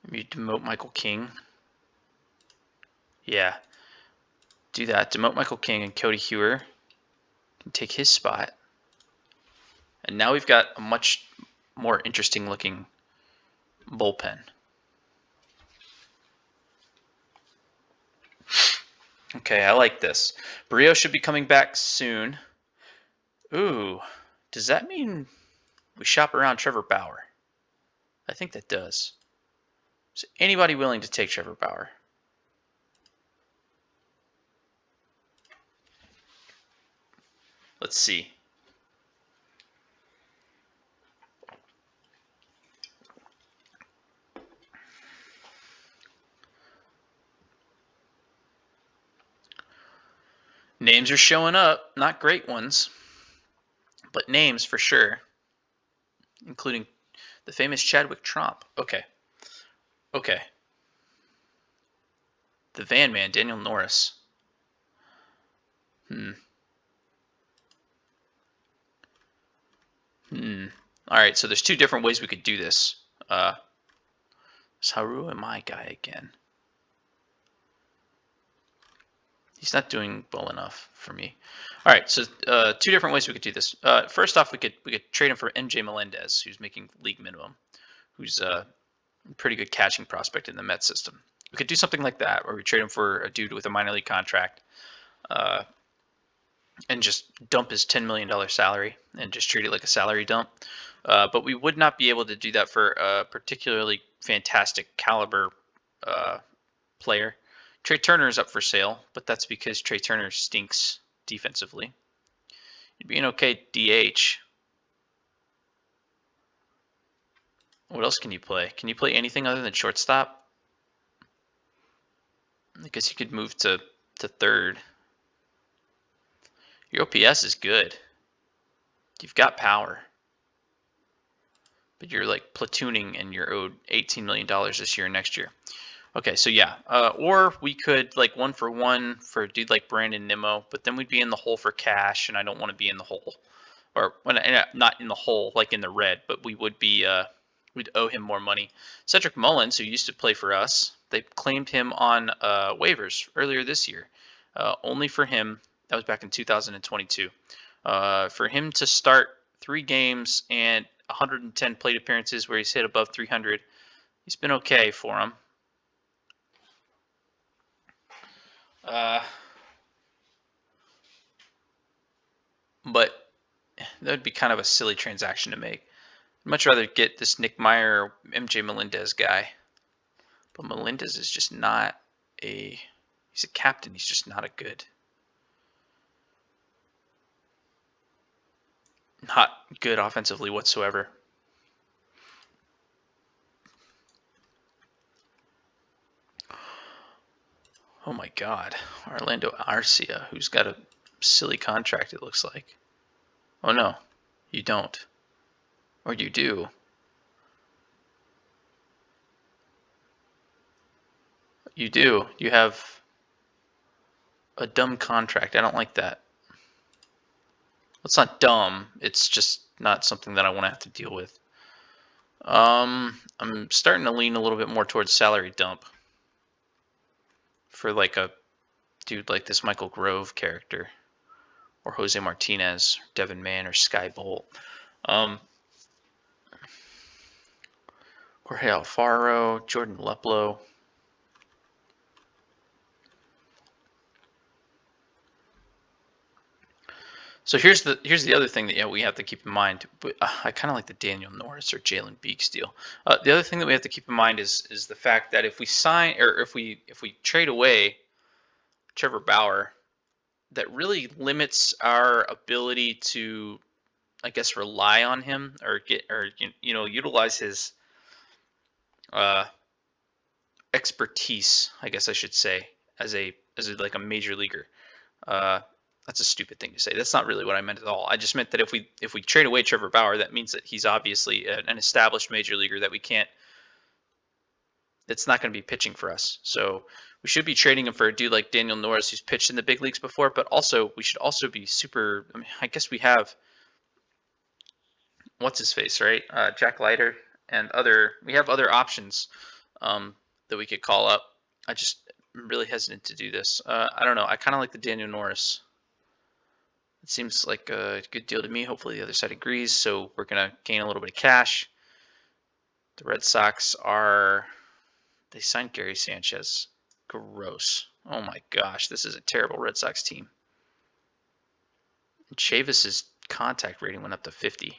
Maybe demote Michael King. Yeah. Do that. Demote Michael King, and Cody Hewer can take his spot. And now we've got a much more interesting looking bullpen. Okay, I like this. Barrio should be coming back soon. Ooh, does that mean we shop around Trevor Bauer? I think that does. Is anybody willing to take Trevor Bauer? Let's see. Names are showing up. Not great ones, but names for sure, including the famous Chadwick Tromp. Okay. Okay. The Van Man, Daniel Norris. All right, so there's two different ways we could do this. Saru and my guy again. He's not doing well enough for me. All right, so two different ways we could do this. First off, we could trade him for MJ Melendez, who's making league minimum, who's a pretty good catching prospect in the Mets system. We could do something like that, where we trade him for a dude with a minor league contract, and just dump his $10 million salary and just treat it like a salary dump. But we would not be able to do that for a particularly fantastic caliber player. Trey Turner is up for sale, but that's because Trey Turner stinks defensively. He'd be an okay DH. What else can you play? Can you play anything other than shortstop? I guess you could move to third. Your OPS is good. You've got power. But you're like platooning and you're owed $18 million this year and next year. Okay, so yeah. Or we could like 1-for-1 for a dude like Brandon Nimmo, but then we'd be in the hole for cash, and I don't want to be in the hole. Or not in the hole, like in the red, but we would be we'd owe him more money. Cedric Mullins, who used to play for us, they claimed him on waivers earlier this year. Only for him, that was back in 2022. For him to start 3 games and 110 plate appearances where he's hit above 300, he's been okay for him. But that would be kind of a silly transaction to make. I'd much rather get this Nick Meyer or MJ Melendez guy. But Melendez is just not he's a captain. He's just not not good offensively whatsoever. Oh my God. Orlando Arcia, who's got a silly contract, it looks like. Oh no, you don't. Or you do. You do. You have a dumb contract. I don't like that. It's not dumb. It's just not something that I want to have to deal with. I'm starting to lean a little bit more towards salary dump for like a dude like this Michael Grove character, or Jose Martinez, or Devin Mann, or Sky Bolt. Jorge Alfaro, Jordan Leplo. So here's the other thing that we have to keep in mind. I kind of like the Daniel Norris or Jalen Beeks deal. The other thing that we have to keep in mind is the fact that if we sign, or if we trade away Trevor Bauer, that really limits our ability to, I guess, rely on him or utilize his expertise, I guess I should say, as like a major leaguer. That's a stupid thing to say. That's not really what I meant at all. I just meant that if we trade away Trevor Bauer, that means that he's obviously an established major leaguer that we can't. That's not going to be pitching for us. So we should be trading him for a dude like Daniel Norris, who's pitched in the big leagues before. But also, we should also be super. I mean, I guess we have what's his face, right? Jack Leiter and we have other options that we could call up. I just am really hesitant to do this. I don't know. I kind of like the Daniel Norris. It seems like a good deal to me. Hopefully the other side agrees. So we're going to gain a little bit of cash. The Red Sox they signed Gary Sanchez. Gross. Oh my gosh, this is a terrible Red Sox team. Chavis's contact rating went up to 50.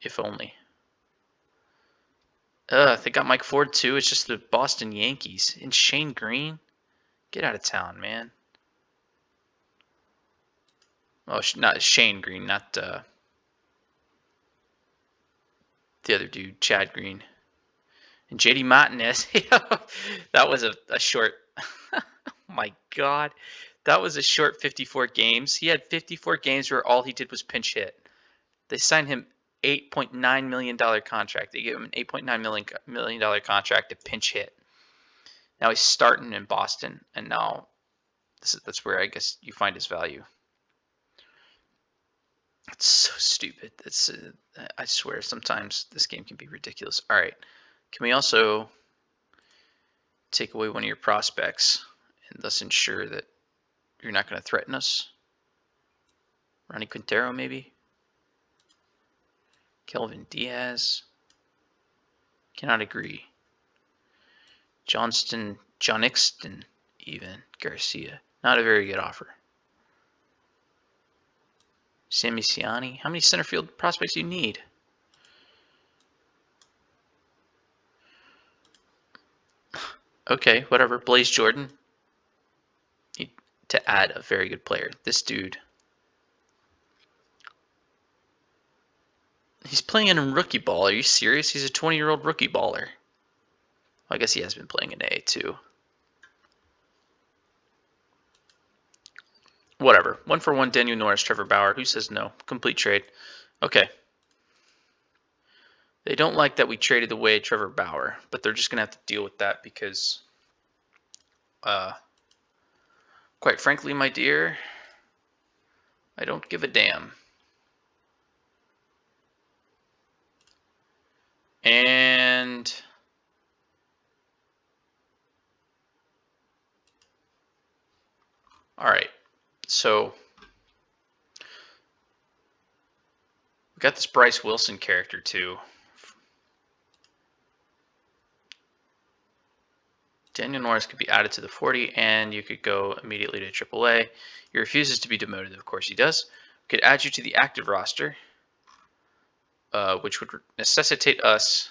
If only. They got Mike Ford too. It's just the Boston Yankees. And Shane Green? Get out of town, man. Oh, not Shane Green, not the other dude, Chad Green. And JD Martinez. That was a short. Oh my God. That was a short 54 games. He had 54 games where all he did was pinch hit. They signed him $8.9 million contract. They gave him an $8.9 million contract to pinch hit. Now he's starting in Boston, and now that's where I guess you find his value. It's so stupid. It's I swear sometimes this game can be ridiculous. All right, can we also take away one of your prospects and thus ensure that you're not going to threaten us? Ronnie Quintero, maybe? Kelvin Diaz? Cannot agree. John Ixton, even. Garcia. Not a very good offer. Sammy Siani. How many center field prospects do you need? Okay, whatever. Blaze Jordan. Need to add a very good player. This dude. He's playing in rookie ball. Are you serious? He's a 20-year-old rookie baller. Well, I guess he has been playing in A too. Whatever. 1-for-1 Daniel Norris, Trevor Bauer. Who says no? Complete trade. Okay. They don't like that we traded away Trevor Bauer, but they're just going to have to deal with that because, quite frankly, my dear, I don't give a damn. And all right, so we got this Bryce Wilson character too. Daniel Norris could be added to the 40, and you could go immediately to AAA. He refuses to be demoted. Of course he does. We could add you to the active roster, which would necessitate us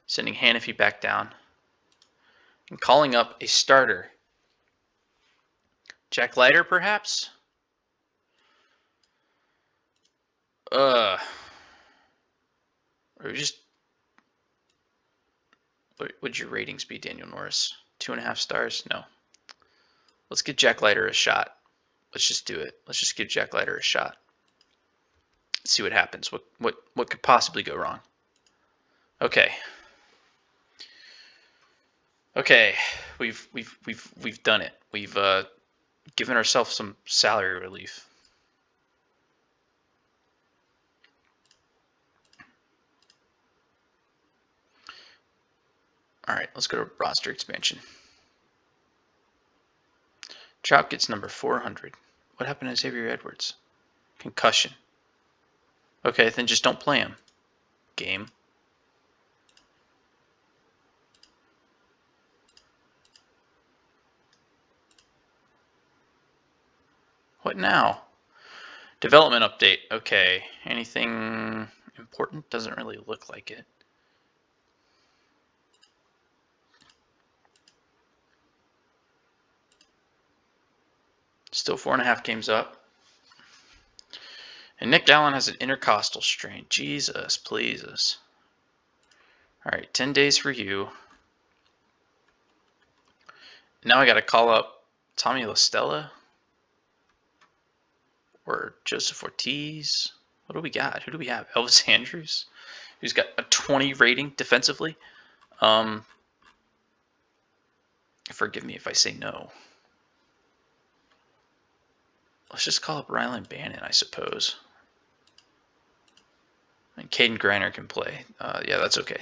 sending Hannafy back down and calling up a starter. Jack Leiter, perhaps? Or just, what would your ratings be, Daniel Norris? 2.5 stars? No. Let's give Jack Leiter a shot. Let's just do it. Let's just give Jack Leiter a shot. Let's see what happens. What could possibly go wrong? Okay. Okay, we've done it. We've given ourselves some salary relief. All right, let's go to roster expansion. Trout gets number 400. What happened to Xavier Edwards? Concussion. Okay, then just don't play him. Game. What now? Development update. Okay, anything important? Doesn't really look like it. Still 4.5 games up. And Nick Allen has an intercostal strain. Jesus, pleases. All right, 10 days for you. Now I got to call up Tommy La Stella or Joseph Ortiz. What do we got? Who do we have? Elvis Andrews, who's got a 20 rating defensively. Forgive me if I say no. Let's just call up Rylan Bannon, I suppose. And Caden Griner can play. Yeah, that's okay.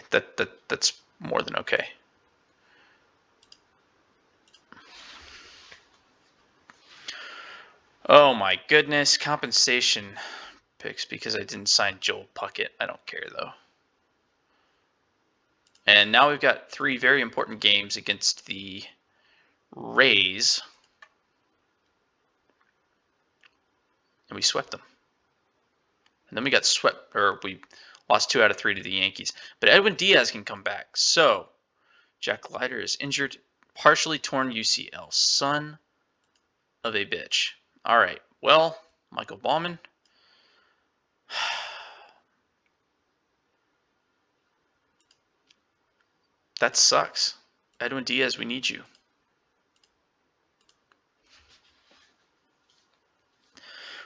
That's more than okay. Oh my goodness, compensation picks because I didn't sign Joel Puckett. I don't care though. And now we've got 3 very important games against the Rays. And we swept them. And then we got swept, or we lost 2 out of 3 to the Yankees. But Edwin Diaz can come back. So Jack Leiter is injured. Partially torn UCL. Son of a bitch. All right. Well, Michael Baumann. That sucks. Edwin Diaz, we need you.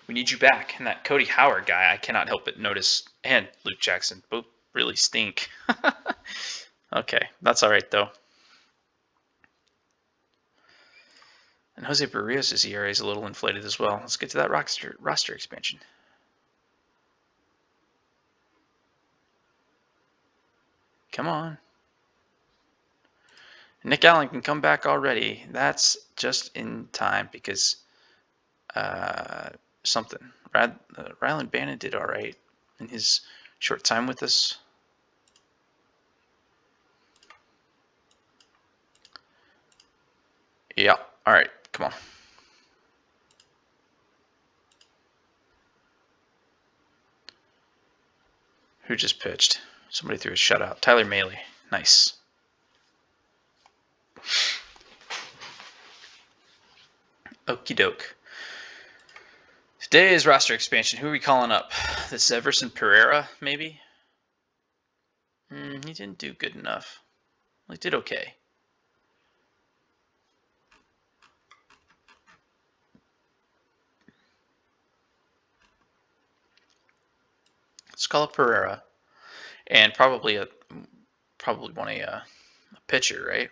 We need you back. And that Cody Howard guy, I cannot help but notice, and Luke Jackson, both really stink. Okay, that's all right, though. And Jose Barrios' ERA is a little inflated as well. Let's get to that roster expansion. Come on. Nick Allen can come back already. That's just in time because something. Ryland Bannon did all right in his short time with us. Yeah. All right. Come on. Who just pitched? Somebody threw a shutout. Tyler Mahle. Nice. Okie doke. Today's roster expansion. Who are we calling up? This Everson Pereira, maybe? He didn't do good enough. Well, he did okay. Let's call up Pereira, and probably want a pitcher, right?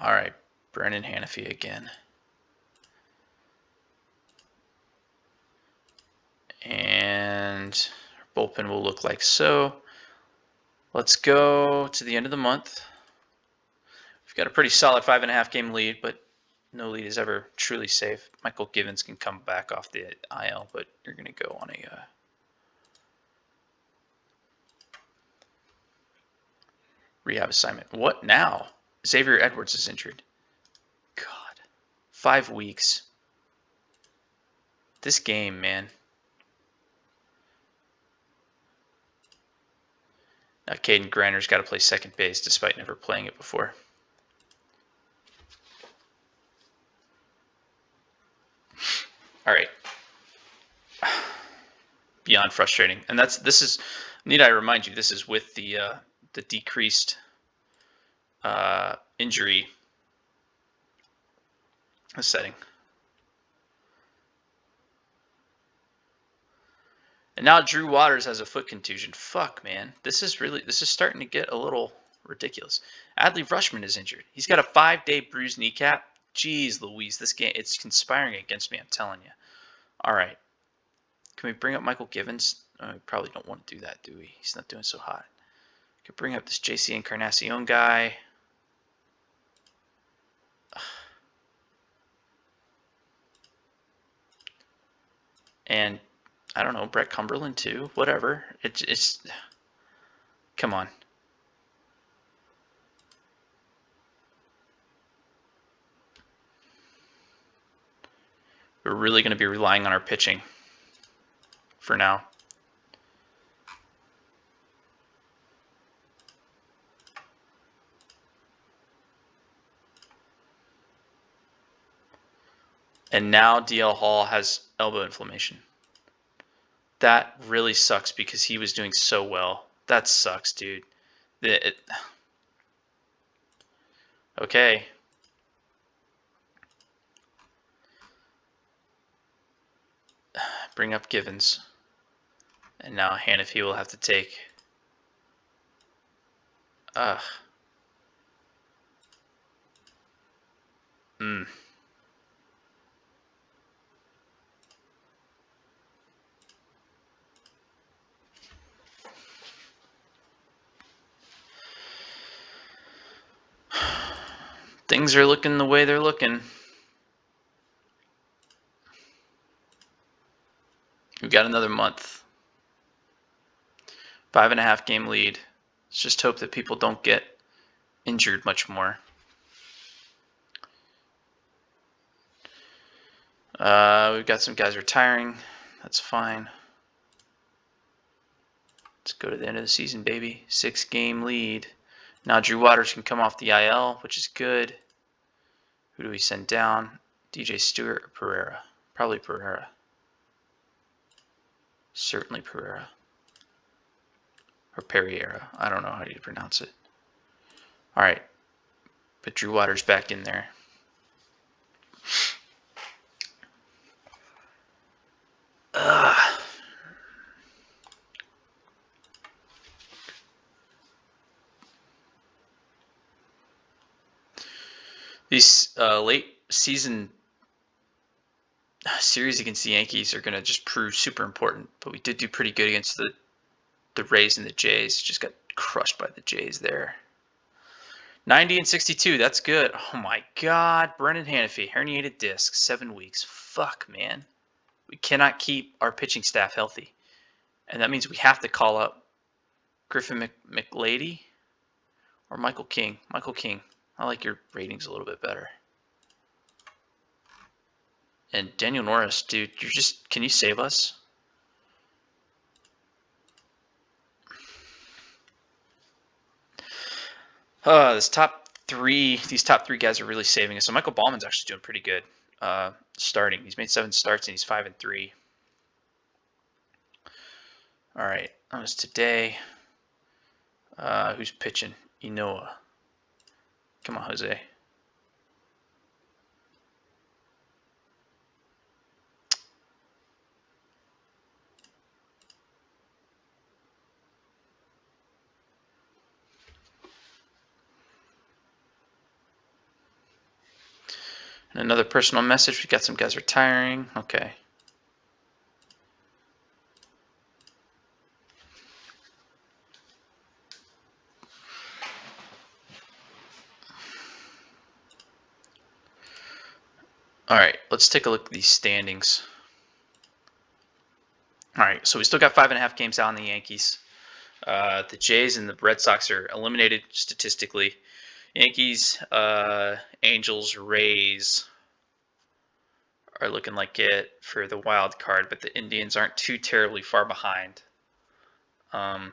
All right, Brennan Hanafy again. And our bullpen will look like so. Let's go to the end of the month. We've got a pretty solid 5.5 game lead, but no lead is ever truly safe. Michael Givens can come back off the IL, but you're going to go on a rehab assignment. What now? Xavier Edwards is injured. God. 5 weeks. This game, man. Now Caden Grander's got to play second base despite never playing it before. All right. Beyond frustrating. And this is, need I remind you, this is with the decreased injury setting. And now Drew Waters has a foot contusion. Fuck, man. This is starting to get a little ridiculous. Adley Rushman is injured. He's got a 5-day bruised kneecap. Jeez Louise, this game, it's conspiring against me, I'm telling you. All right. Can we bring up Michael Givens? We probably don't want to do that, do we? He's not doing so hot. Could bring up this JC Encarnacion guy. And I don't know, Brett Cumberland too. Whatever. It's come on. We're really going to be relying on our pitching for now. And now DL Hall has elbow inflammation. That really sucks because he was doing so well. That sucks, dude. Okay. Bring up Givens. And now Hanafy will have to take. Things are looking the way they're looking. We've got another month. 5.5 game lead. Let's just hope that people don't get injured much more. We've got some guys retiring. That's fine. Let's go to the end of the season, baby. 6 game lead. Now Drew Waters can come off the IL, which is good. Who do we send down? DJ Stewart or Pereira? Probably Pereira. Certainly Pereira. Or Pereira. I don't know how you pronounce it. All right. Put Drew Waters back in there. These late season series against the Yankees are going to just prove super important. But we did do pretty good against the Rays and the Jays. Just got crushed by the Jays there. 90 and 62. That's good. Oh my God. Brennan Hanafy, herniated disc, 7 weeks. Fuck, man. We cannot keep our pitching staff healthy. And that means we have to call up Griffin McLady or Michael King. Michael King. I like your ratings a little bit better. And Daniel Norris, dude, can you save us? These top three guys are really saving us. So Michael Ballman's actually doing pretty good starting. He's made 7 starts and he's 5-3. All right, that was today. Who's pitching? Inoa. Come on, Jose. And another personal message. We got some guys retiring. Okay. All right, let's take a look at these standings. All right, so we still got 5.5 games out on the Yankees. The Jays and the Red Sox are eliminated statistically. Yankees, Angels, Rays are looking like it for the wild card, but the Indians aren't too terribly far behind. That's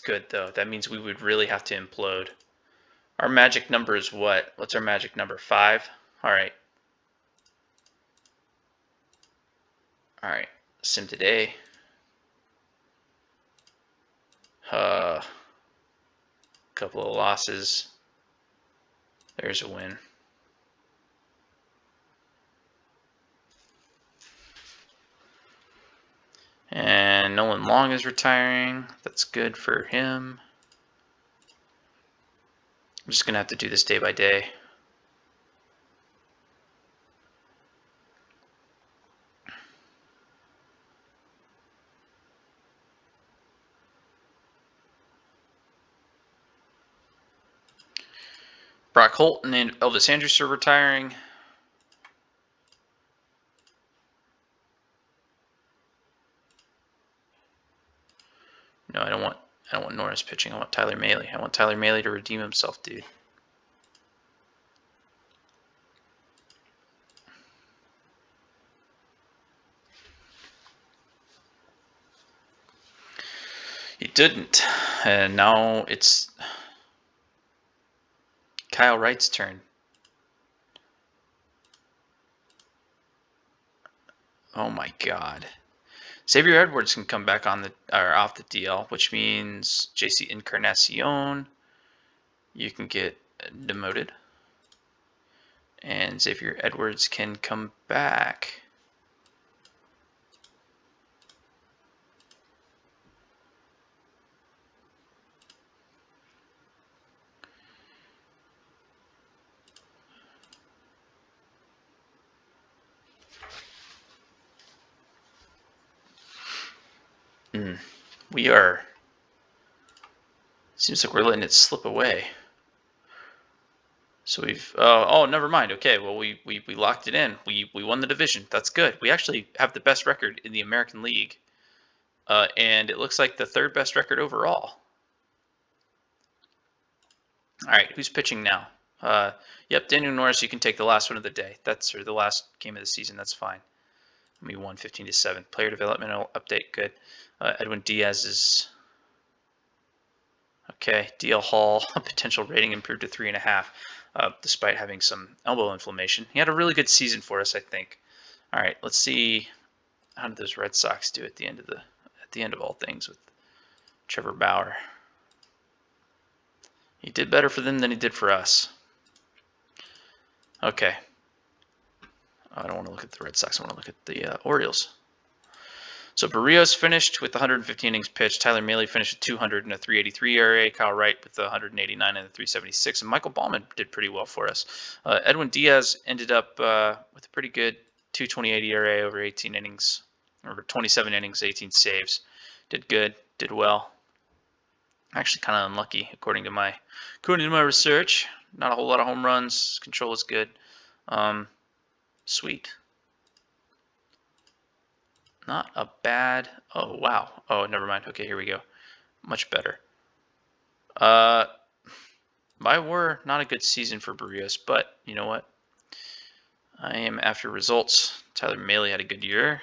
good, though. That means we would really have to implode. Our magic number is what? What's our magic number? 5? All right. All right. Sim today. Couple of losses. There's a win. And Nolan Long is retiring. That's good for him. I'm just going to have to do this day by day. Brock Holt and Elvis Andrus are retiring. No, I don't want Norris pitching. I want Tyler Mahle. I want Tyler Mahle to redeem himself, dude. He didn't. And now it's Kyle Wright's turn. Oh my God. Xavier Edwards can come back on off the DL, which means JC Encarnacion, you can get demoted. And Xavier Edwards can come back. We are. Seems like we're letting it slip away. So we've. Oh, never mind. Okay, well we locked it in. We won the division. That's good. We actually have the best record in the American League, and it looks like the 3rd best record overall. All right, who's pitching now? Yep, Daniel Norris. You can take the last one of the day. That's the last game of the season. That's fine. We won 15-7. Player developmental update. Good. Edwin Diaz is. Okay, DL Hall, potential rating improved to 3.5, despite having some elbow inflammation. He had a really good season for us, I think. All right, let's see how did those Red Sox do at the end of all things with Trevor Bauer. He did better for them than he did for us. Okay. I don't want to look at the Red Sox. I want to look at the Orioles. So Barrios finished with 115 innings pitched. Tyler Mahle finished with 200 and a 3.83 ERA. Kyle Wright with 189 and a 3.76. And Michael Ballman did pretty well for us. Edwin Diaz ended up with a pretty good 2.28 ERA over 18 innings, over 27 innings, 18 saves. Did good. Did well. Actually, kind of unlucky according to my research. Not a whole lot of home runs. Control is good. Sweet. Not a bad. Oh, wow. Oh, never mind. Okay, here we go. Much better. By war, not a good season for Barrios, but you know what? I am after results. Tyler Mahle had a good year. How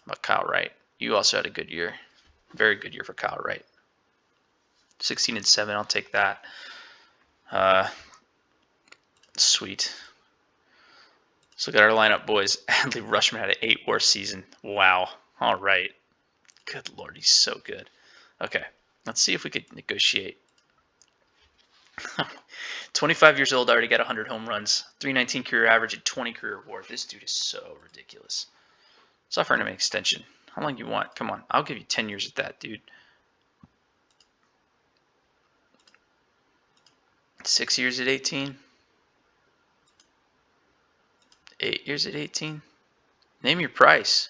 about Kyle Wright? You also had a good year. Very good year for Kyle Wright. 16 and 7. I'll take that. Sweet. Let's look at our lineup, boys. Adley Rutschman had an 8-WAR season. Wow. All right. Good Lord, he's so good. Okay, let's see if we could negotiate. 25 years old, already got 100 home runs, 319 career average, and 20 career WAR. This dude is so ridiculous. Let's offer him an extension. How long do you want? Come on, I'll give you 10 years at that, dude. 6 years at 18. 8 years at 18. Name your price.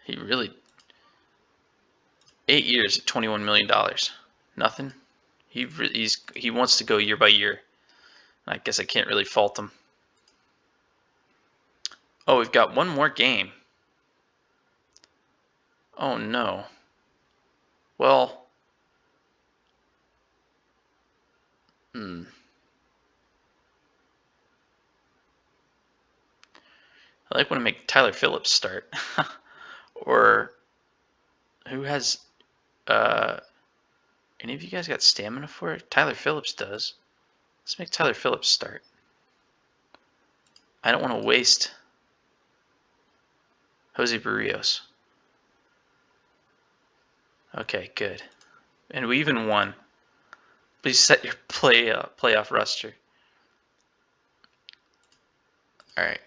He really 8 years at $21 million. Nothing. He wants to go year by year. I guess I can't really fault him. Oh, we've got one more game. Oh no. Well. I like when I make Tyler Phillips start. Or who has any of you guys got stamina for it? Tyler Phillips does. Let's make Tyler Phillips start. I don't want to waste Jose Barrios. Okay, good. And we even won. Please set your playoff roster. All right,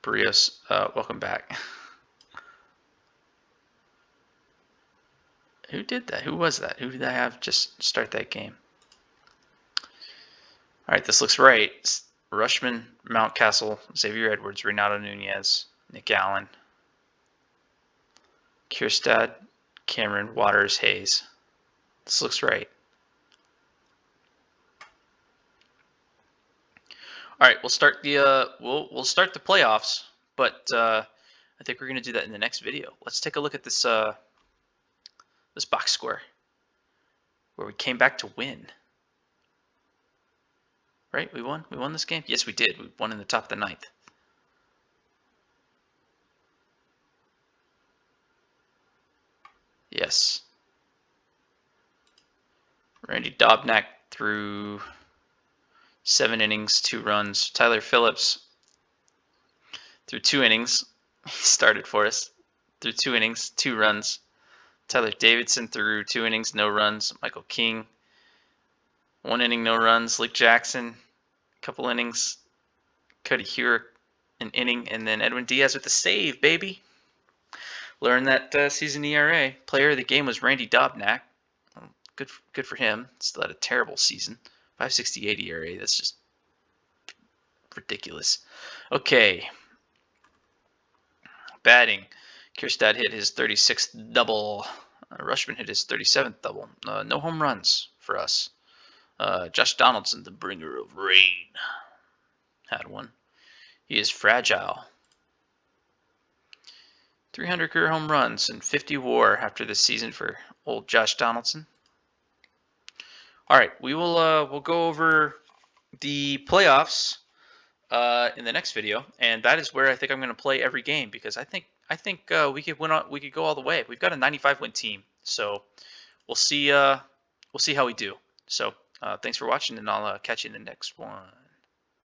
Barrios, welcome back. Who did that? Who was that? Who did I have just start that game? All right, this looks right. Rutschman, Mountcastle, Xavier Edwards, Renato Nunez, Nick Allen, Kierstad, Cameron, Waters, Hayes. This looks right. All right, we'll start the we'll start the playoffs, but I think we're gonna do that in the next video. Let's take a look at this this box score where we came back to win. Right, we won. We won this game. Yes, we did. We won in the top of the 9th. Yes. Randy Dobnak threw 7 innings, 2 runs. Tyler Phillips threw 2 innings. He started for us. Threw 2 innings, 2 runs. Tyler Davidson threw 2 innings, no runs. Michael King, 1 inning, no runs. Luke Jackson, a couple innings. Cody Hewer, an inning. And then Edwin Diaz with the save, baby. Learned that season ERA. Player of the game was Randy Dobnak. Good for him. Still had a terrible season. 5.68 ERA. That's just ridiculous. Okay. Batting. Kierstad hit his 36th double. Rutschman hit his 37th double. No home runs for us. Josh Donaldson, the bringer of rain, had one. He is fragile. 300 career home runs and 50 WAR after this season for old Josh Donaldson. All right, we will we'll go over the playoffs in the next video, and that is where I think I'm going to play every game because I think we could win. We could go all the way. We've got a 95 win team, so we'll see. We'll see how we do. So thanks for watching, and I'll catch you in the next one.